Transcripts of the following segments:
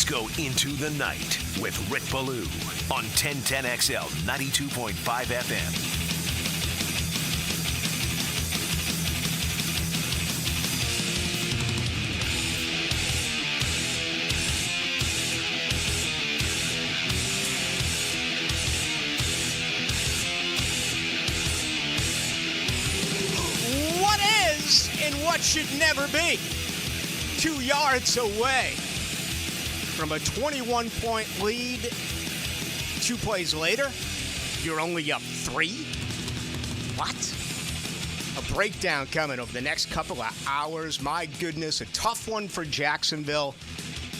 Let's go into the night with Rick Ballou on 1010XL 92.5 FM. What is and what should never be 2 yards away from a 21-point lead. 2 plays later, you're only up 3? What? A breakdown coming over the next couple of hours. My goodness, a tough one for Jacksonville,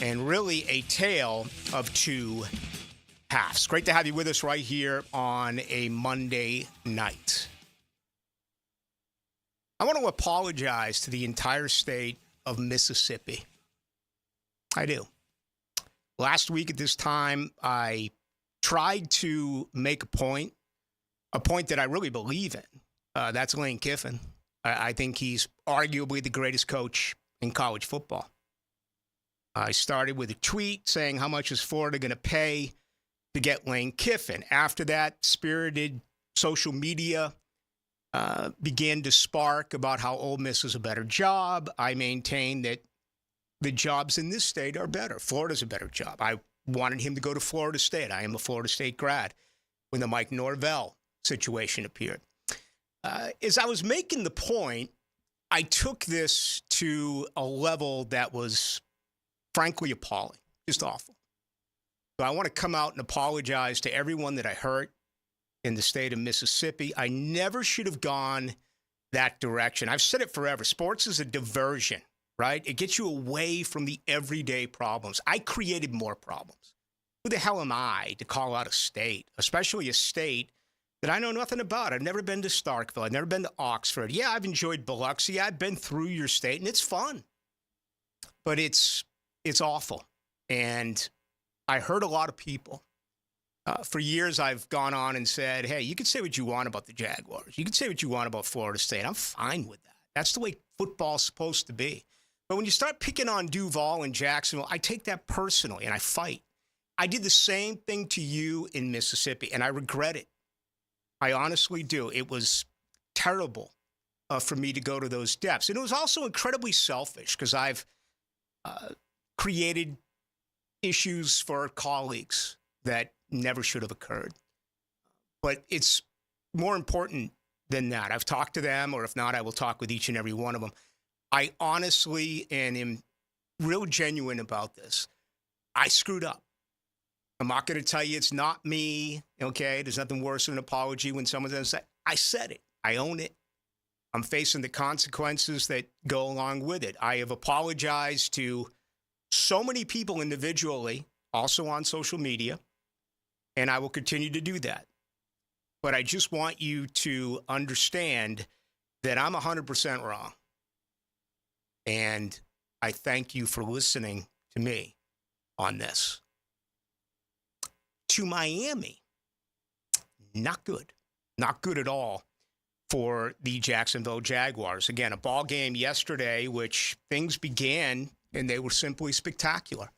and really a tale of 2 halves. Great to have you with us right here on a Monday night. I want to apologize to the entire state of Mississippi. I do. Last week at this time, I tried to make a point that I really believe in. That's Lane Kiffin. I think he's arguably the greatest coach in college football. I started with a tweet saying how much is Florida going to pay to get Lane Kiffin. After that, spirited social media began to spark about how Ole Miss is a better job. I maintain that the jobs in this state are better. Florida's a better job. I wanted him to go to Florida State. I am a Florida State grad when the Mike Norvell situation appeared. As I was making the point, I took this to a level that was frankly appalling, just awful. So I want to come out and apologize to everyone that I hurt in the state of Mississippi. I never should have gone that direction. I've said it forever. Sports is a diversion, right? It gets you away from the everyday problems. I created more problems. Who the hell am I to call out a state, especially a state that I know nothing about? I've never been to Starkville. I've never been to Oxford. Yeah, I've enjoyed Biloxi. I've been through your state, and it's fun. But it's awful. And I hurt a lot of people. For years, I've gone on and said, hey, you can say what you want about the Jaguars. You can say what you want about Florida State. I'm fine with that. That's the way football's supposed to be. But when you start picking on Duval and Jacksonville, I take that personally, and I fight. I did the same thing to you in Mississippi, and I regret it. I honestly do. It was terrible for me to go to those depths. And it was also incredibly selfish because I've created issues for colleagues that never should have occurred. But it's more important than that. I've talked to them, or if not, I will talk with each and every one of them. I honestly and am real genuine about this. I screwed up. I'm not going to tell you it's not me, okay? There's nothing worse than an apology when someone says, I said it. I own it. I'm facing the consequences that go along with it. I have apologized to so many people individually, also on social media, and I will continue to do that. But I just want you to understand that I'm 100% wrong. And I thank you for listening to me on this. To Miami, not good. Not good at all for the Jacksonville Jaguars. Again, a ball game yesterday, which things began, and they were simply spectacular.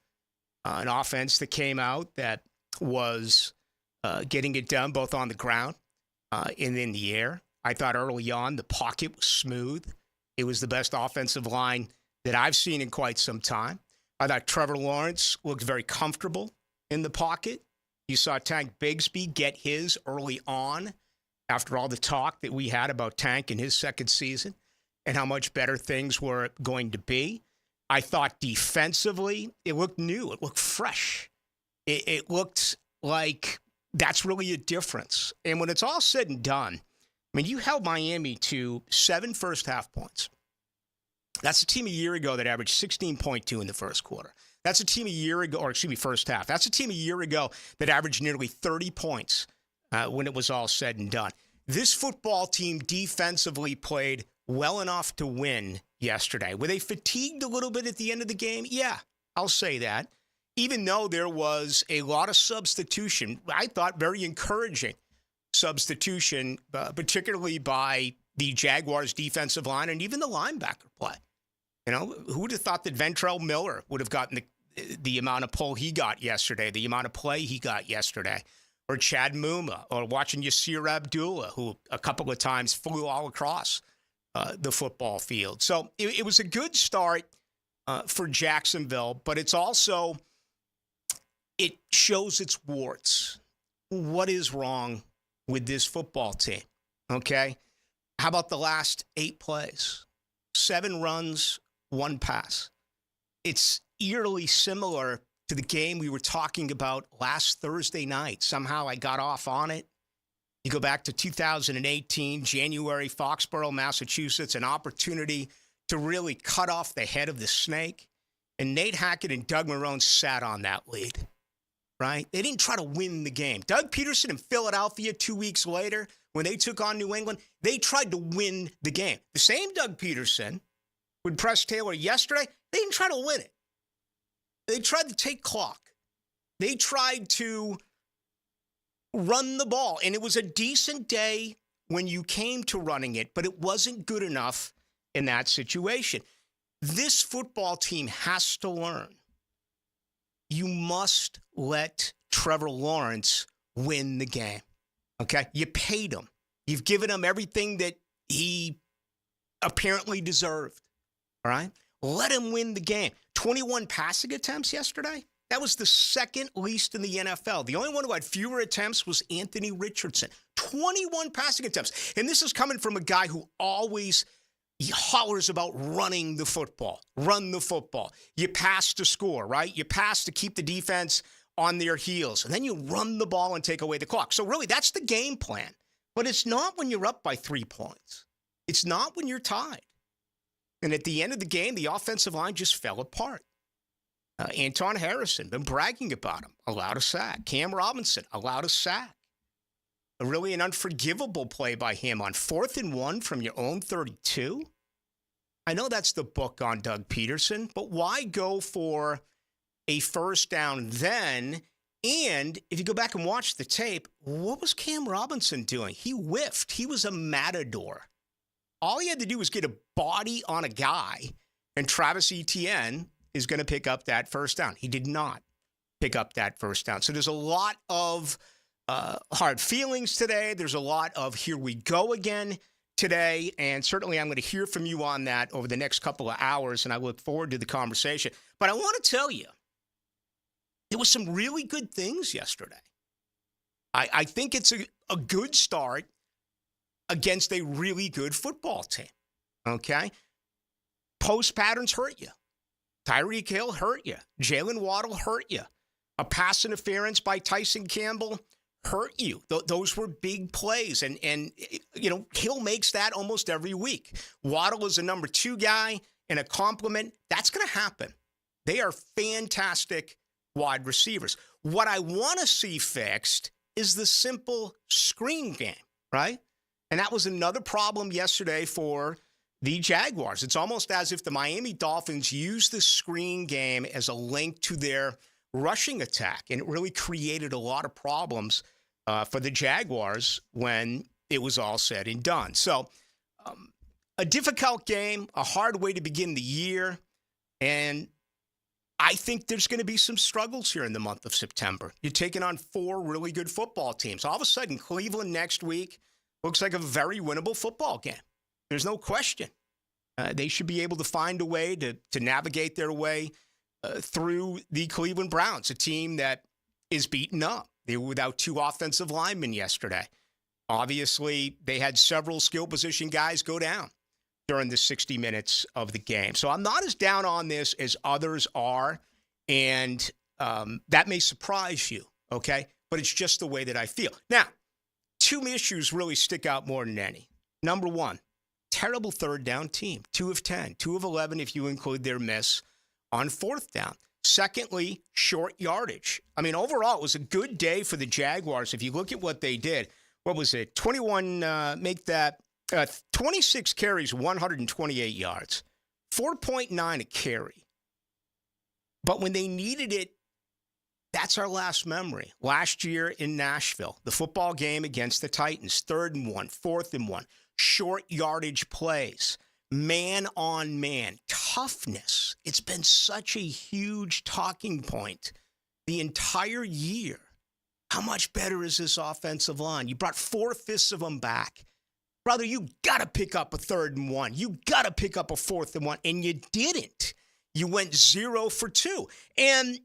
An offense that came out that was getting it done both on the ground and in the air. I thought early on the pocket was smooth. It was the best offensive line that I've seen in quite some time. I thought Trevor Lawrence looked very comfortable in the pocket. You saw Tank Bigsby get his early on after all the talk that we had about Tank in his second season and how much better things were going to be. I thought defensively, it looked new. It looked fresh. It looked like that's really a difference. And when it's all said and done, I mean, you held Miami to 7 first-half points. That's a team a year ago that averaged 16.2 in the first quarter. That's a team a year ago, or excuse me, first half. That's a team a year ago that averaged nearly 30 points when it was all said and done. This football team defensively played well enough to win yesterday. Were they fatigued a little bit at the end of the game? Yeah, I'll say that. Even though there was a lot of substitution, I thought very encouraging substitution, particularly by the Jaguars' defensive line and even the linebacker play. You know, who would have thought that Ventrell Miller would have gotten the amount of pull he got yesterday, the amount of play he got yesterday, or Chad Muma, or watching Yasir Abdullah, who a couple of times flew all across the football field. So it was a good start for Jacksonville, but it shows its warts. What is wrong with this football team? Okay? How about the last 8 plays? 7 runs, 1 pass. It's eerily similar to the game we were talking about last Thursday night. Somehow I got off on it. You go back to 2018, January, Foxborough, Massachusetts, an opportunity to really cut off the head of the snake. And Nate Hackett and Doug Marrone sat on that lead, right? They didn't try to win the game. Doug Peterson in Philadelphia 2 weeks later, when they took on New England, they tried to win the game. The same Doug Peterson with Press Taylor yesterday, they didn't try to win it. They tried to take clock. They tried to run the ball. And it was a decent day when you came to running it, but it wasn't good enough in that situation. This football team has to learn. You must let Trevor Lawrence win the game. Okay? You paid him. You've given him everything that he apparently deserved. All right? Let him win the game. 21 passing attempts yesterday. That was the second least in the NFL. The only one who had fewer attempts was Anthony Richardson. 21 passing attempts. And this is coming from a guy who always hollers about running the football. Run the football. You pass to score, right? You pass to keep the defense on their heels. And then you run the ball and take away the clock. So really, that's the game plan. But it's not when you're up by 3 points. It's not when you're tied. And at the end of the game, the offensive line just fell apart. Anton Harrison, been bragging about him, allowed a sack. Cam Robinson, allowed a sack. Really an unforgivable play by him on 4th and 1 from your own 32. I know that's the book on Doug Peterson, but why go for a first down then? And if you go back and watch the tape, what was Cam Robinson doing? He whiffed. He was a matador. All he had to do was get a body on a guy, and Travis Etienne is going to pick up that first down. He did not pick up that first down. So there's a lot of hard feelings today. There's a lot of here we go again today. And certainly I'm going to hear from you on that over the next couple of hours, and I look forward to the conversation. But I want to tell you, there was some really good things yesterday. I think it's a good start against a really good football team, okay? Post patterns hurt you. Tyreek Hill hurt you. Jalen Waddle hurt you. A pass interference by Tyson Campbell hurt you. Those were big plays, and you know, Hill makes that almost every week. Waddle is a number 2 guy and a compliment. That's going to happen. They are fantastic wide receivers. What I want to see fixed is the simple screen game, right? And that was another problem yesterday for the Jaguars. It's almost as if the Miami Dolphins used the screen game as a link to their rushing attack, and it really created a lot of problems for the Jaguars when it was all said and done. So a difficult game, a hard way to begin the year, and I think there's going to be some struggles here in the month of September. You're taking on 4 really good football teams. All of a sudden, Cleveland next week looks like a very winnable football game. There's no question. They should be able to find a way to navigate their way through the Cleveland Browns, a team that is beaten up. They were without 2 offensive linemen yesterday. Obviously, they had several skill position guys go down during the 60 minutes of the game. So I'm not as down on this as others are, and that may surprise you, okay? But it's just the way that I feel. Now, 2 issues really stick out more than any. Number 1, terrible third down team. 2 of 10, 2 of 11 if you include their miss on 4th down. Secondly, short yardage. I mean, overall, it was a good day for the Jaguars. If you look at what they did, what was it? 26 carries, 128 yards. 4.9 a carry. But when they needed it, that's our last memory. Last year in Nashville, the football game against the Titans, 3rd and 1, 4th and 1, short yardage plays, man on man, toughness. It's been such a huge talking point the entire year. How much better is this offensive line? You brought 4/5 of them back. Brother, you got to pick up a 3rd and 1. You got to pick up a 4th and 1, and you didn't. You went 0 for 2. And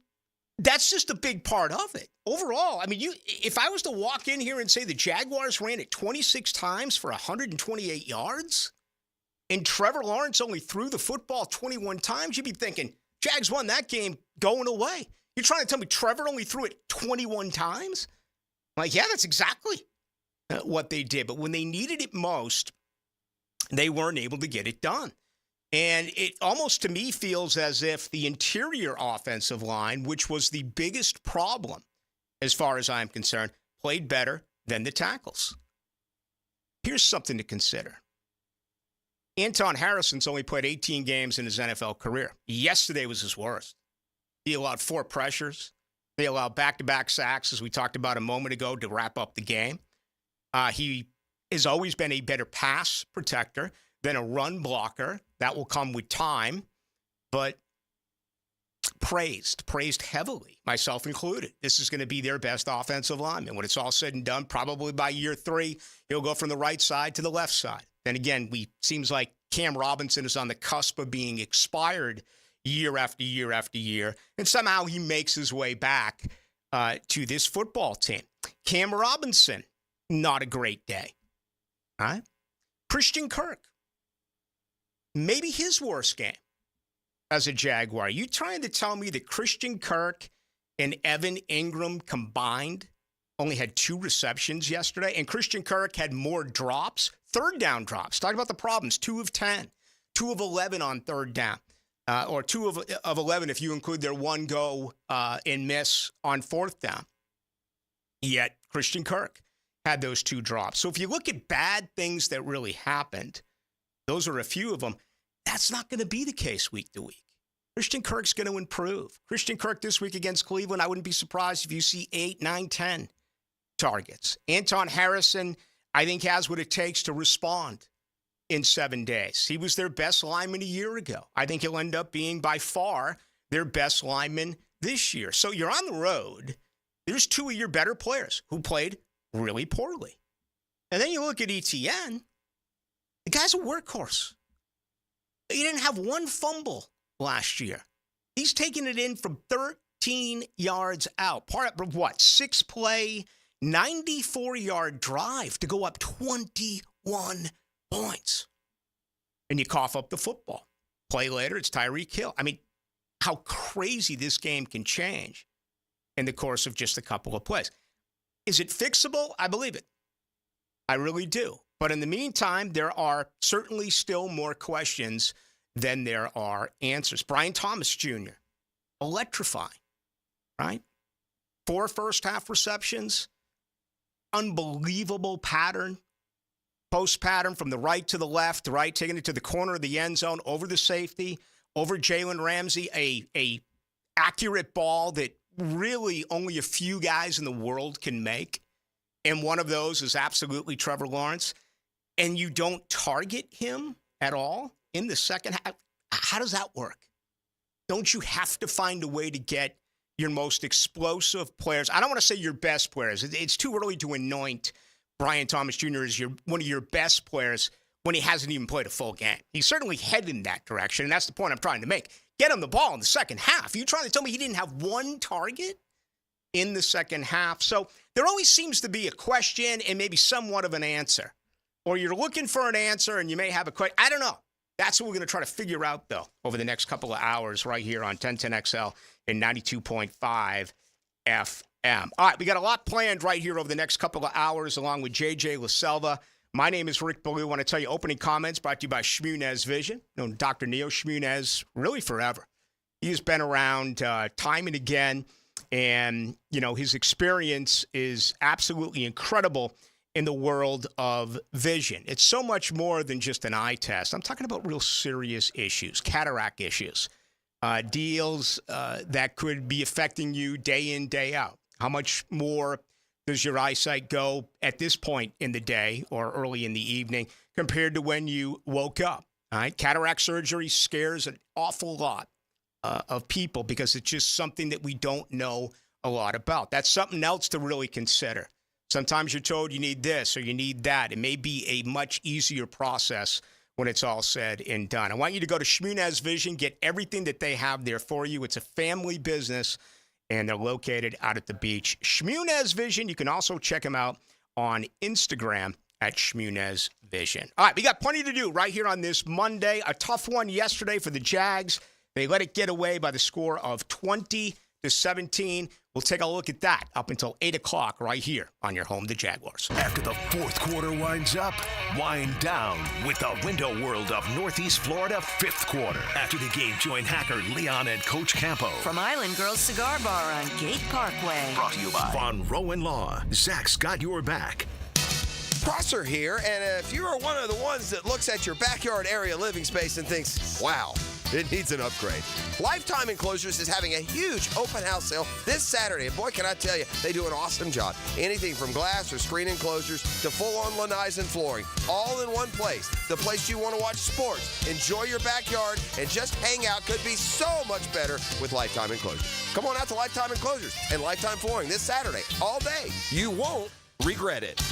that's just a big part of it. Overall, I mean, if I was to walk in here and say the Jaguars ran it 26 times for 128 yards, and Trevor Lawrence only threw the football 21 times, you'd be thinking, Jags won that game going away. You're trying to tell me Trevor only threw it 21 times? Like, yeah, that's exactly what they did. But when they needed it most, they weren't able to get it done. And it almost to me feels as if the interior offensive line, which was the biggest problem as far as I'm concerned, played better than the tackles. Here's something to consider. Anton Harrison's only played 18 games in his NFL career. Yesterday was his worst. He allowed 4 pressures. They allowed back-to-back sacks, as we talked about a moment ago, to wrap up the game. He has always been a better pass protector than a run blocker. That will come with time, but praised heavily, myself included. This is going to be their best offensive lineman. When it's all said and done, probably by year 3, he'll go from the right side to the left side. Then again, seems like Cam Robinson is on the cusp of being expired year after year after year, and somehow he makes his way back to this football team. Cam Robinson, not a great day. All right? Christian Kirk, maybe his worst game as a Jaguar. Are you trying to tell me that Christian Kirk and Evan Ingram combined only had 2 receptions yesterday? And Christian Kirk had more drops, 3rd down drops. Talk about the problems. 2 of 10, 2 of 11 on 3rd down, or 2 of 11 if you include their 1 go and miss on 4th down. Yet Christian Kirk had those 2 drops. So if you look at bad things that really happened, those are a few of them. That's not going to be the case week to week. Christian Kirk's going to improve. Christian Kirk this week against Cleveland, I wouldn't be surprised if you see 8, 9, 10 targets. Anton Harrison, I think, has what it takes to respond in 7 days. He was their best lineman a year ago. I think he'll end up being by far their best lineman this year. So you're on the road. There's 2 of your better players who played really poorly. And then you look at ETN. The guy's a workhorse. He didn't have 1 fumble last year. He's taking it in from 13 yards out. Part of what? 6-play, 94-yard drive to go up 21 points. And you cough up the football. Play later, it's Tyreek Hill. I mean, how crazy this game can change in the course of just a couple of plays. Is it fixable? I believe it. I really do. But in the meantime, there are certainly still more questions than there are answers. Brian Thomas Jr., electrifying, right? 4 first-half receptions, unbelievable pattern, post pattern from the right to the left, right, taking it to the corner of the end zone, over the safety, over Jalen Ramsey, a accurate ball that really only a few guys in the world can make. And one of those is absolutely Trevor Lawrence. And you don't target him at all in the second half. How does that work? Don't you have to find a way to get your most explosive players? I don't want to say your best players. It's too early to anoint Brian Thomas Jr. as one of your best players when he hasn't even played a full game. He's certainly headed in that direction, and that's the point I'm trying to make. Get him the ball in the second half. Are you trying to tell me he didn't have 1 target in the second half? So there always seems to be a question and maybe somewhat of an answer. Or you're looking for an answer and you may have a question. I don't know. That's what we're going to try to figure out, though, over the next couple of hours right here on 1010XL and 92.5 FM. All right, we got a lot planned right here over the next couple of hours along with JJ LaSelva. My name is Rick Ballou. I want to tell you opening comments brought to you by Shmunez Vision. Known Dr. Neo Shmunez really forever. He has been around time and again, and, you know, his experience is absolutely incredible in the world of vision. It's so much more than just an eye test. I'm talking about real serious issues, cataract issues, deals that could be affecting you day in, day out. How much more does your eyesight go at this point in the day or early in the evening compared to when you woke up? All right, cataract surgery scares an awful lot of people because it's just something that we don't know a lot about. That's something else to really consider. Sometimes you're told you need this or you need that. It may be a much easier process when it's all said and done. I want you to go to Shmunez Vision, get everything that they have there for you. It's a family business, and they're located out at the beach. Shmunez Vision, you can also check them out on Instagram at Shmunez Vision. All right, we got plenty to do right here on this Monday. A tough one yesterday for the Jags. They let it get away by the score of 20-17. We'll take a look at that up until 8 o'clock right here on your home, the Jaguars. After the fourth quarter winds up, wind down with the window world of Northeast Florida fifth quarter. After the game, join hacker Leon and Coach Campo. From Island Girls Cigar Bar on Gate Parkway. Brought to you by Von Rowan Law. Zach's got your back. Prosser here, and if you are one of the ones that looks at your backyard area living space and thinks, wow, it needs an upgrade, Lifetime Enclosures is having a huge open house sale this Saturday. And boy, can I tell you, they do an awesome job. Anything from glass or screen enclosures to full-on lanais and flooring, all in one place. The place you want to watch sports, enjoy your backyard, and just hang out could be so much better with Lifetime Enclosures. Come on out to Lifetime Enclosures and Lifetime Flooring this Saturday, all day. You won't regret it.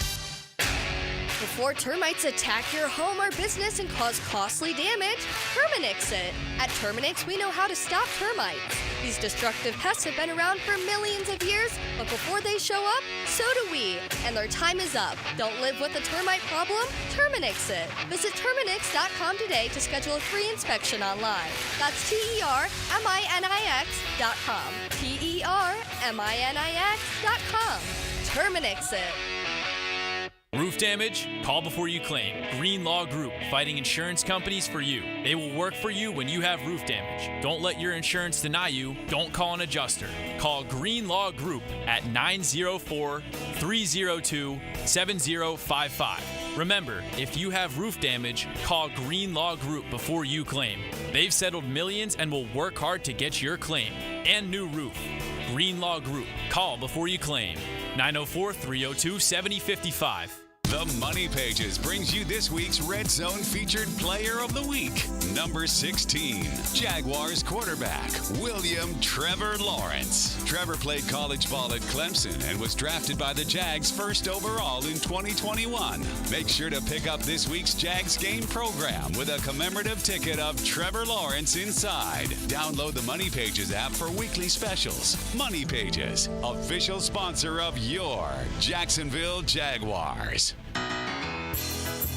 Before termites attack your home or business and cause costly damage, Terminix it. At Terminix, we know how to stop termites. These destructive pests have been around for millions of years, but before they show up, so do we. And their time is up. Don't live with a termite problem? Terminix it. Visit Terminix.com today to schedule a free inspection online. That's TERMINIX.com. TERMINIX.com. Terminix it. Roof damage? Call before you claim. Green Law Group, fighting insurance companies for you. They will work for you when you have roof damage. Don't let your insurance deny you. Don't call an adjuster. Call Green Law Group at 904-302-7055. Remember, if you have roof damage, call Green Law Group before you claim. They've settled millions and will work hard to get your claim and new roof. Green Law Group. Call before you claim. 904-302-7055. The Money Pages brings you this week's Red Zone featured player of the week. Number 16, Jaguars quarterback, William Trevor Lawrence. Trevor played college ball at Clemson and was drafted by the Jags first overall in 2021. Make sure to pick up this week's Jags game program with a commemorative ticket of Trevor Lawrence inside. Download the Money Pages app for weekly specials. Money Pages, official sponsor of your Jacksonville Jaguars.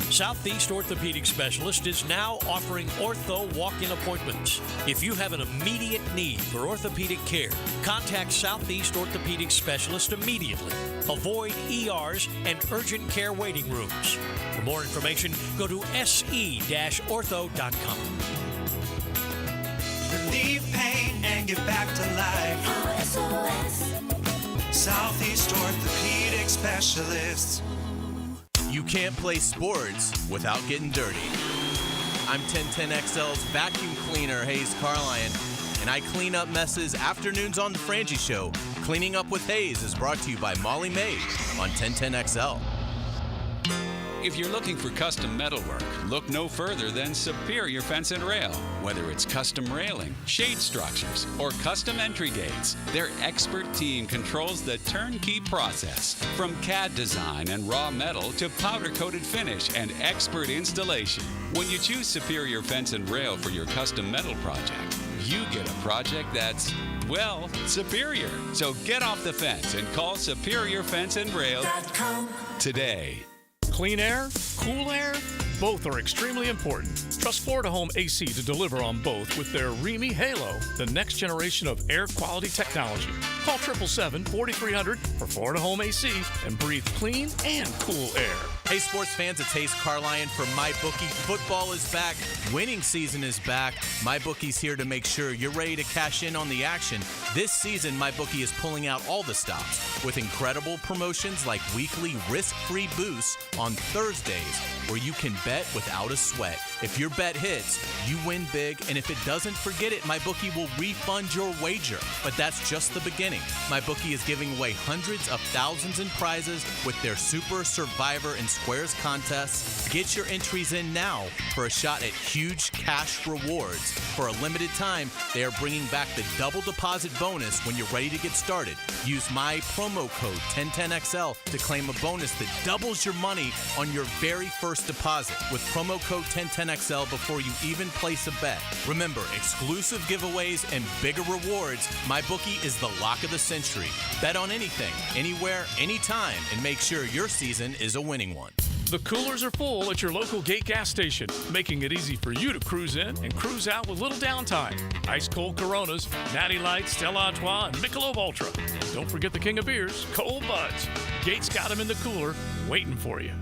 Southeast Orthopedic Specialist is now offering ortho walk-in appointments. If you have an immediate need for orthopedic care, contact Southeast Orthopedic Specialist immediately. Avoid ERs and urgent care waiting rooms. For more information, go to se-ortho.com. Relieve pain and get back to life. SOS. Southeast Orthopedic Specialists. You can't play sports without getting dirty. I'm 1010XL's vacuum cleaner, Hayes Carline, and I clean up messes afternoons on The Frangie Show. Cleaning Up with Hayes is brought to you by Molly Mays on 1010XL. If you're looking for custom metalwork, look no further than Superior Fence and Rail. Whether it's custom railing, shade structures, or custom entry gates, their expert team controls the turnkey process. From CAD design and raw metal to powder-coated finish and expert installation. When you choose Superior Fence and Rail for your custom metal project, you get a project that's, well, superior. So get off the fence and call Superior Fence and Rail today. Clean air, cool air, both are extremely important. Trust Florida Home AC to deliver on both with their Remy Halo, the next generation of air quality technology. Call 777-4300 for Florida Home AC and breathe clean and cool air. Hey, sports fans, it's Hayes Carline from MyBookie. Football is back. Winning season is back. MyBookie's here to make sure you're ready to cash in on the action. This season, MyBookie is pulling out all the stops with incredible promotions like weekly risk-free boosts on Thursdays, where you can bet without a sweat. If your bet hits, you win big, and if it doesn't, forget it. MyBookie will refund your wager. But that's just the beginning. MyBookie is giving away hundreds of thousands in prizes with their Super Survivor and Squares contests. Get your entries in now for a shot at huge cash rewards. For a limited time, they are bringing back the double deposit bonus when you're ready to get started. Use my promo code 1010XL to claim a bonus that doubles your money on your very first deposit with promo code 1010XL before you even place a bet. Remember, exclusive giveaways and bigger rewards. MyBookie is the lock of the century. Bet on anything, anywhere, anytime, and make sure your season is a winning one. The coolers are full at your local Gate gas station, making it easy for you to cruise in and cruise out with little downtime. Ice cold Coronas, Natty Light, Stella Artois, and Michelob Ultra. Don't forget the king of beers, Cold Buds. Gate's got them in the cooler, waiting for you.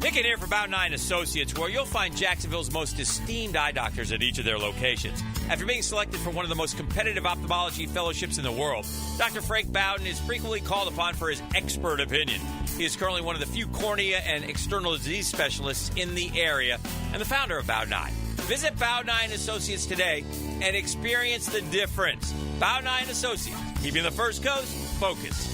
Nick in here for About 9 Associates, where you'll find Jacksonville's most esteemed eye doctors at each of their locations. After being selected for one of the most competitive ophthalmology fellowships in the world, Dr. Frank Bowden is frequently called upon for his expert opinion. He is currently one of the few cornea and external disease specialists in the area and the founder of About 9. Visit About 9 Associates today and experience the difference. About 9 Associates, keeping the First Coast focused.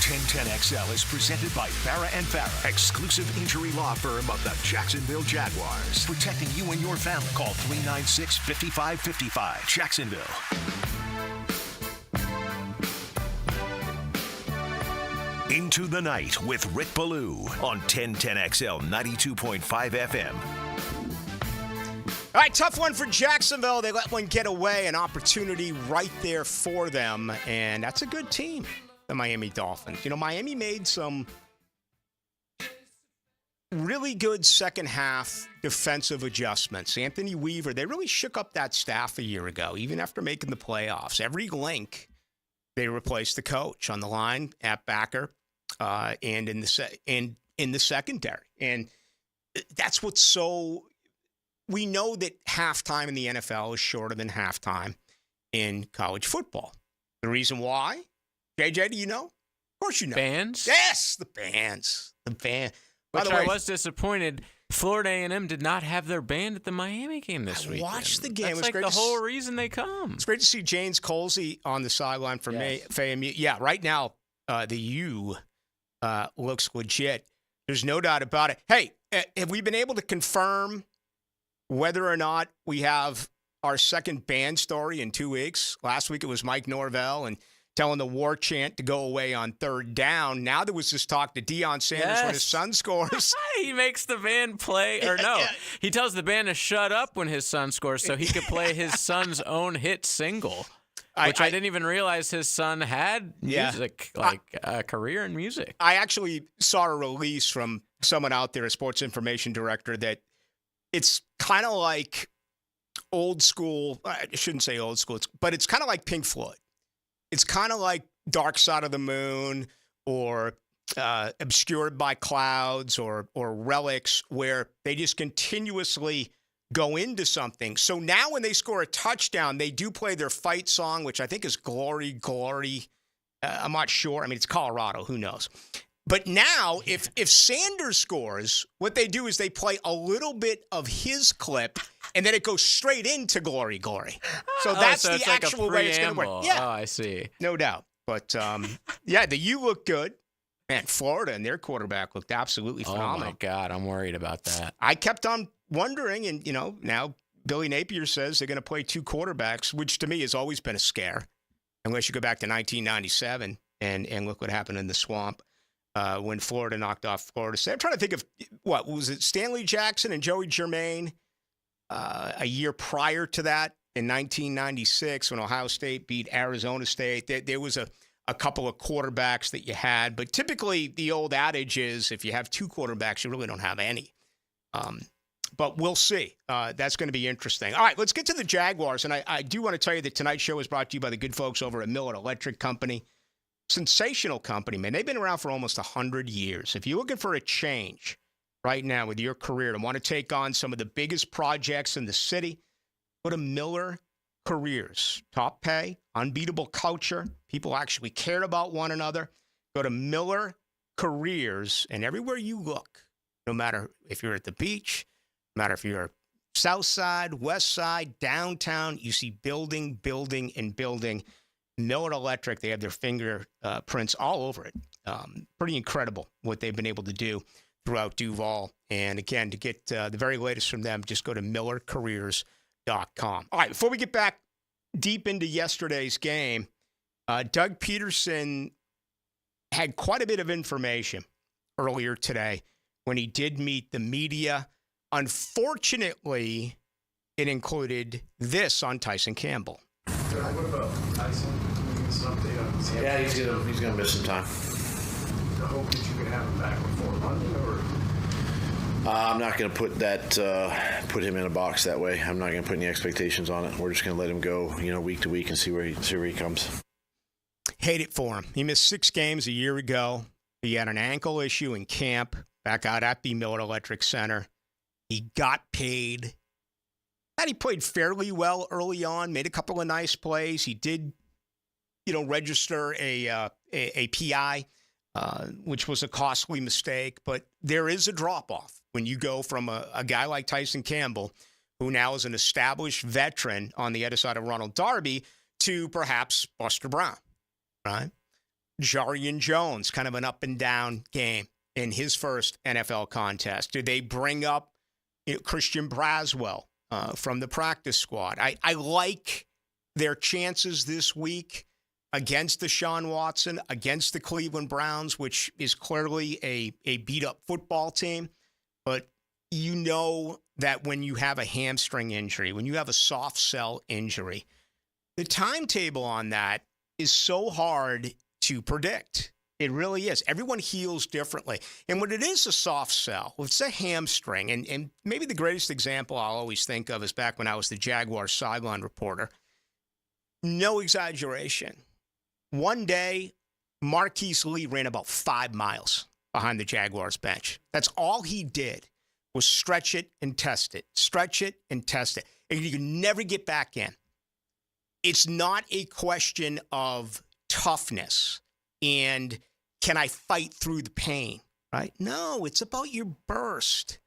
1010XL is presented by Farah & Farah, exclusive injury law firm of the Jacksonville Jaguars. Protecting you and your family. Call 396-5555. Jacksonville. Into the Night with Rick Ballou on 1010XL 92.5 FM. All right, tough one for Jacksonville. They let one get away, an opportunity right there for them, and that's a good team. The Miami Dolphins. You know, Miami made some really good second half defensive adjustments. Anthony Weaver, they really shook up that staff a year ago, even after making the playoffs. Every link, they replaced the coach on the line at backer and in the secondary. And that's what's so – we know that halftime in the NFL is shorter than halftime in college football. The reason why? JJ, do you know? Of course you know. Bands? Yes, the bands. The band. Which I was disappointed. Florida A&M did not have their band at the Miami game this week. Watch the game. That's like the whole reason they come. It's great to see James Colsey on the sideline for FAMU. Yeah, right now the U looks legit. There's no doubt about it. Hey, have we been able to confirm whether or not we have our second band story in 2 weeks? Last week it was Mike Norvell and telling the war chant to go away on third down. Now there was this talk to Deion Sanders when his son scores. He makes the band play, or no, he tells the band to shut up when his son scores so he could play his son's own hit single, which I didn't even realize his son had music, a career in music. I actually saw a release from someone out there, a sports information director, that it's kind of like old school. I shouldn't say old school, but it's kind of like Pink Floyd. It's kind of like Dark Side of the Moon or Obscured by Clouds or Relics, where they just continuously go into something. So now when they score a touchdown, they do play their fight song, which I think is Glory, Glory. I'm not sure. I mean, it's Colorado. Who knows? But now, if Sanders scores, what they do is they play a little bit of his clip, and then it goes straight into Glory, Glory. So that's the actual way it's going to work. Yeah. Oh, I see. No doubt. But, yeah, the U look good. Man, Florida and their quarterback looked absolutely phenomenal. Oh, my God. I'm worried about that. I kept on wondering, and, you know, now Billy Napier says they're going to play two quarterbacks, which to me has always been a scare, unless you go back to 1997 and look what happened in the swamp. When Florida knocked off Florida State. I'm trying to think of, what was it, Stanley Jackson and Joey Germain a year prior to that in 1996 when Ohio State beat Arizona State. There was a couple of quarterbacks that you had, but typically the old adage is if you have two quarterbacks, you really don't have any. But we'll see. That's going to be interesting. All right, let's get to the Jaguars. And I do want to tell you that tonight's show is brought to you by the good folks over at Millett Electric Company. Sensational company, man. They've been around for almost 100 years. If you're looking for a change right now with your career and want to take on some of the biggest projects in the city, go to Miller Careers. Top pay, unbeatable culture. People actually cared about one another. Go to Miller Careers, and everywhere you look, no matter if you're at the beach, no matter if you're south side, west side, downtown, you see building, building, and building. Miller Electric, they have their fingerprints all over it. Pretty incredible what they've been able to do throughout Duval. And again, to get the very latest from them, just go to millercareers.com. All right, before we get back deep into yesterday's game, Doug Peterson had quite a bit of information earlier today when he did meet the media. Unfortunately, it included this on Tyson Campbell. What about Tyson? Yeah, he's gonna miss some time. I hope that you can have him back before Monday, or I'm not going to put him in a box that way. I'm not going to put any expectations on it. We're just going to let him go, week to week and see where he comes. Hate it for him. He missed 6 games a year ago. He had an ankle issue in camp back out at the Miller Electric Center. He got paid. He played fairly well early on, made a couple of nice plays. He did, register a PI, which was a costly mistake. But there is a drop-off when you go from a guy like Tyson Campbell, who now is an established veteran on the other side of Ronald Darby, to perhaps Buster Brown, right? Jarian Jones, kind of an up-and-down game in his first NFL contest. Did they bring up Christian Braswell from the practice squad? I like their chances this week against Deshaun Watson, against the Cleveland Browns, which is clearly a beat-up football team. But you know that when you have a hamstring injury, when you have a soft cell injury, the timetable on that is so hard to predict. It really is. Everyone heals differently. And when it is a soft cell, it's a hamstring, and maybe the greatest example I'll always think of is back when I was the Jaguars sideline reporter. No exaggeration. One day, Marquise Lee ran about 5 miles behind the Jaguars bench. That's all he did was stretch it and test it, stretch it and test it. And you can never get back in. It's not a question of toughness and can I fight through the pain, right? No, it's about your burst.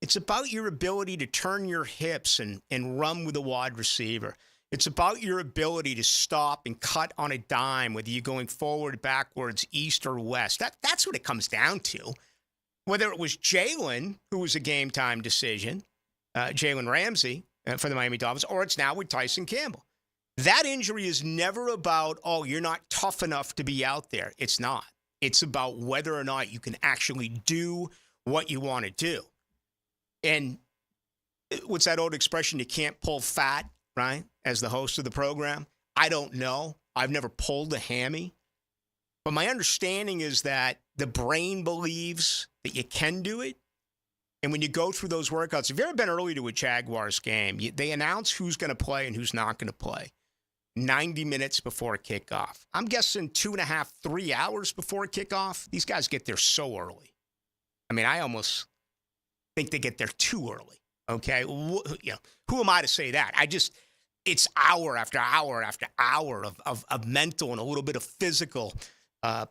It's about your ability to turn your hips and run with a wide receiver. It's about your ability to stop and cut on a dime, whether you're going forward, backwards, east, or west. That's what it comes down to. Whether it was Jalen, who was a game-time decision, Jalen Ramsey for the Miami Dolphins, or it's now with Tyson Campbell. That injury is never about, you're not tough enough to be out there. It's not. It's about whether or not you can actually do what you want to do. And what's that old expression? You can't pull fat, right? As the host of the program. I don't know. I've never pulled a hammy. But my understanding is that the brain believes that you can do it. And when you go through those workouts, if you've ever been early to a Jaguars game, they announce who's going to play and who's not going to play 90 minutes before kickoff. I'm guessing 2.5, 3 hours before kickoff. These guys get there so early. I mean, I almost think they get there too early. Okay? Who am I to say that? It's hour after hour after hour of mental and a little bit of physical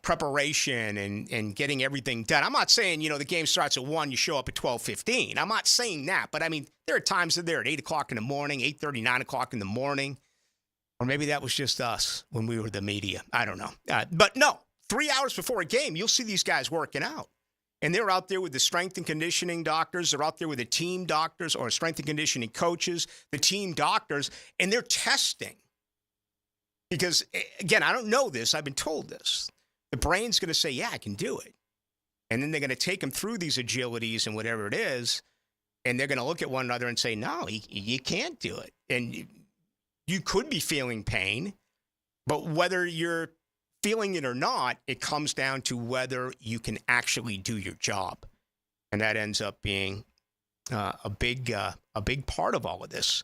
preparation and getting everything done. I'm not saying, the game starts at 1, you show up at 12:15. I'm not saying that. But, I mean, there are times that they're at 8 o'clock in the morning, 8:30, 9 o'clock in the morning. Or maybe that was just us when we were the media. I don't know. But, no, 3 hours before a game, you'll see these guys working out. And they're out there with the strength and conditioning doctors. They're out there with the team doctors or strength and conditioning coaches, the team doctors, and they're testing. Because, again, I don't know this. I've been told this. The brain's going to say, yeah, I can do it. And then they're going to take them through these agilities and whatever it is, and they're going to look at one another and say, no, you can't do it. And you could be feeling pain, but whether you're feeling it or not, it comes down to whether you can actually do your job. And that ends up being a big part of all of this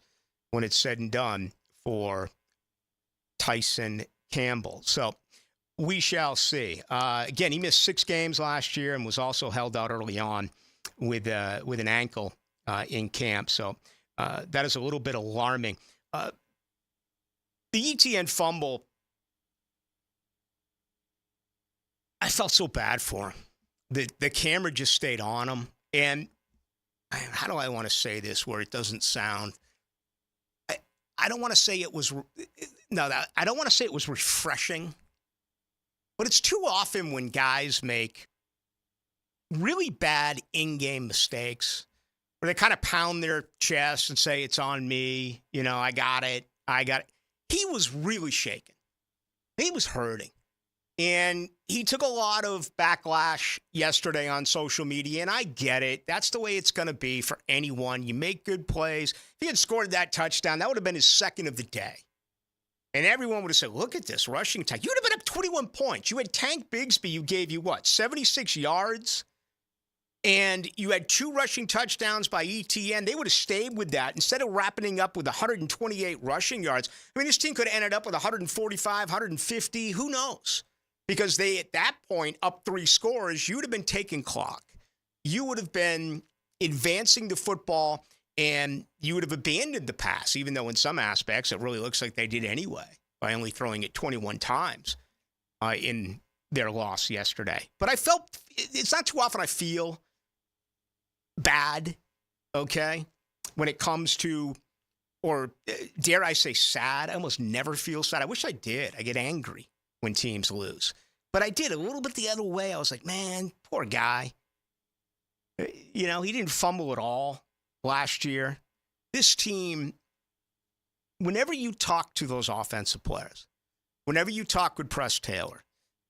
when it's said and done for Tyson Campbell. So we shall see. Again, he missed 6 games last year and was also held out early on with an ankle in camp. So that is a little bit alarming. The ETN fumble, I felt so bad for him. The camera just stayed on him. And how do I want to say this where it doesn't sound... I don't want to say it was I don't want to say it was refreshing, but it's too often when guys make really bad in-game mistakes where they kind of pound their chest and say, it's on me. I got it. He was really shaken. He was hurting. And he took a lot of backlash yesterday on social media, and I get it. That's the way it's going to be for anyone. You make good plays. If he had scored that touchdown, that would have been his second of the day. And everyone would have said, look at this rushing time. You would have been up 21 points. You had Tank Bigsby, who gave you, 76 yards? And you had 2 rushing touchdowns by ETN. They would have stayed with that instead of wrapping up with 128 rushing yards. I mean, this team could have ended up with 145, 150. Who knows? Because they, at that point, up 3 scores, you would have been taking clock. You would have been advancing the football, and you would have abandoned the pass, even though in some aspects it really looks like they did anyway by only throwing it 21 times in their loss yesterday. But I felt, it's not too often I feel bad, okay, when it comes to, or dare I say sad. I almost never feel sad. I wish I did. I get angry when teams lose. But I did a little bit the other way. I was like, man, poor guy. He didn't fumble at all last year. This team, whenever you talk to those offensive players, whenever you talk with Press Taylor,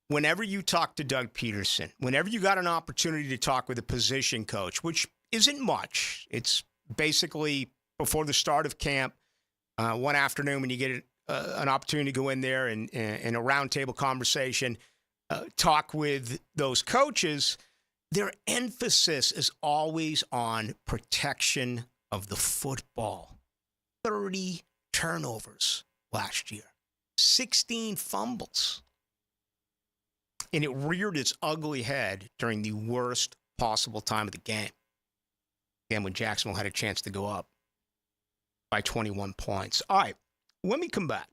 whenever you talk to Doug Peterson, whenever you got an opportunity to talk with a position coach, which isn't much, it's basically before the start of camp, one afternoon when you get an opportunity to go in there and in a roundtable conversation, talk with those coaches, their emphasis is always on protection of the football. 30 turnovers last year, 16 fumbles. And it reared its ugly head during the worst possible time of the game. Again, when Jacksonville had a chance to go up by 21 points. All right, when we come back,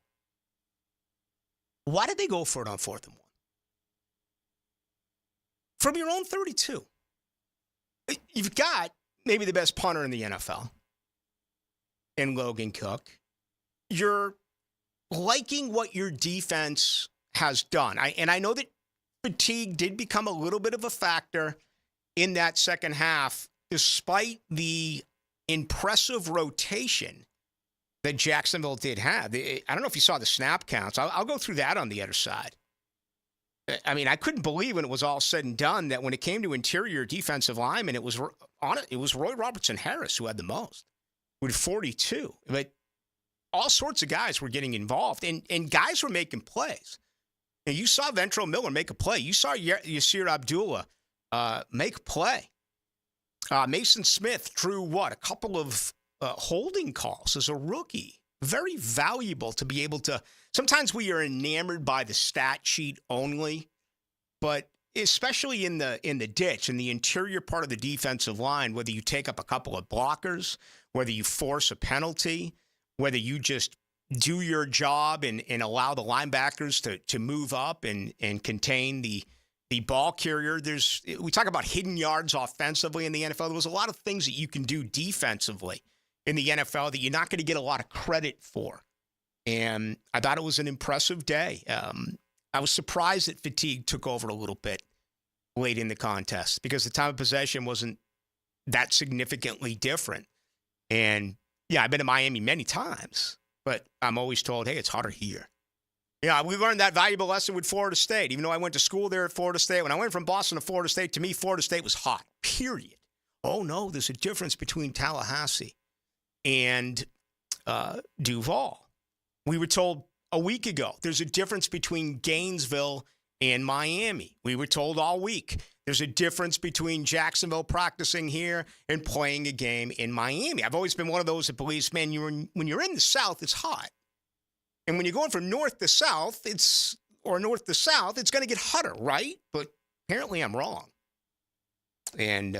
why did they go for it on 4th and 1? From your own 32. You've got maybe the best punter in the NFL in Logan Cook. You're liking what your defense has done. I know that fatigue did become a little bit of a factor in that second half, despite the impressive rotation that Jacksonville did have. I don't know if you saw the snap counts. I'll go through that on the other side. I mean, I couldn't believe when it was all said and done that when it came to interior defensive linemen, it was Roy Robertson Harris who had the most, with 42. But all sorts of guys were getting involved, and guys were making plays. And you saw Ventrell Miller make a play. You saw Yasir Abdullah make a play. Mason Smith drew, a couple of holding calls as a rookie. Very valuable to be able to. Sometimes we are enamored by the stat sheet only, but especially in the ditch, in the interior part of the defensive line, whether you take up a couple of blockers, whether you force a penalty, whether you just do your job and allow the linebackers to move up and contain the ball carrier. We talk about hidden yards offensively in the NFL. There was a lot of things that you can do defensively in the NFL that you're not going to get a lot of credit for. And I thought it was an impressive day. I was surprised that fatigue took over a little bit late in the contest because the time of possession wasn't that significantly different. And, yeah, I've been to Miami many times, but I'm always told, hey, it's hotter here. Yeah, we learned that valuable lesson with Florida State. Even though I went to school there at Florida State, when I went from Boston to Florida State, to me, Florida State was hot, period. Oh, no, there's a difference between Tallahassee and Duval. We were told a week ago there's a difference between Gainesville and Miami. We were told all week there's a difference between Jacksonville practicing here and playing a game in Miami. I've always been one of those that believes, man, when you're in the South, it's hot. And when you're going from north to south, it's going to get hotter, right? But apparently I'm wrong. And,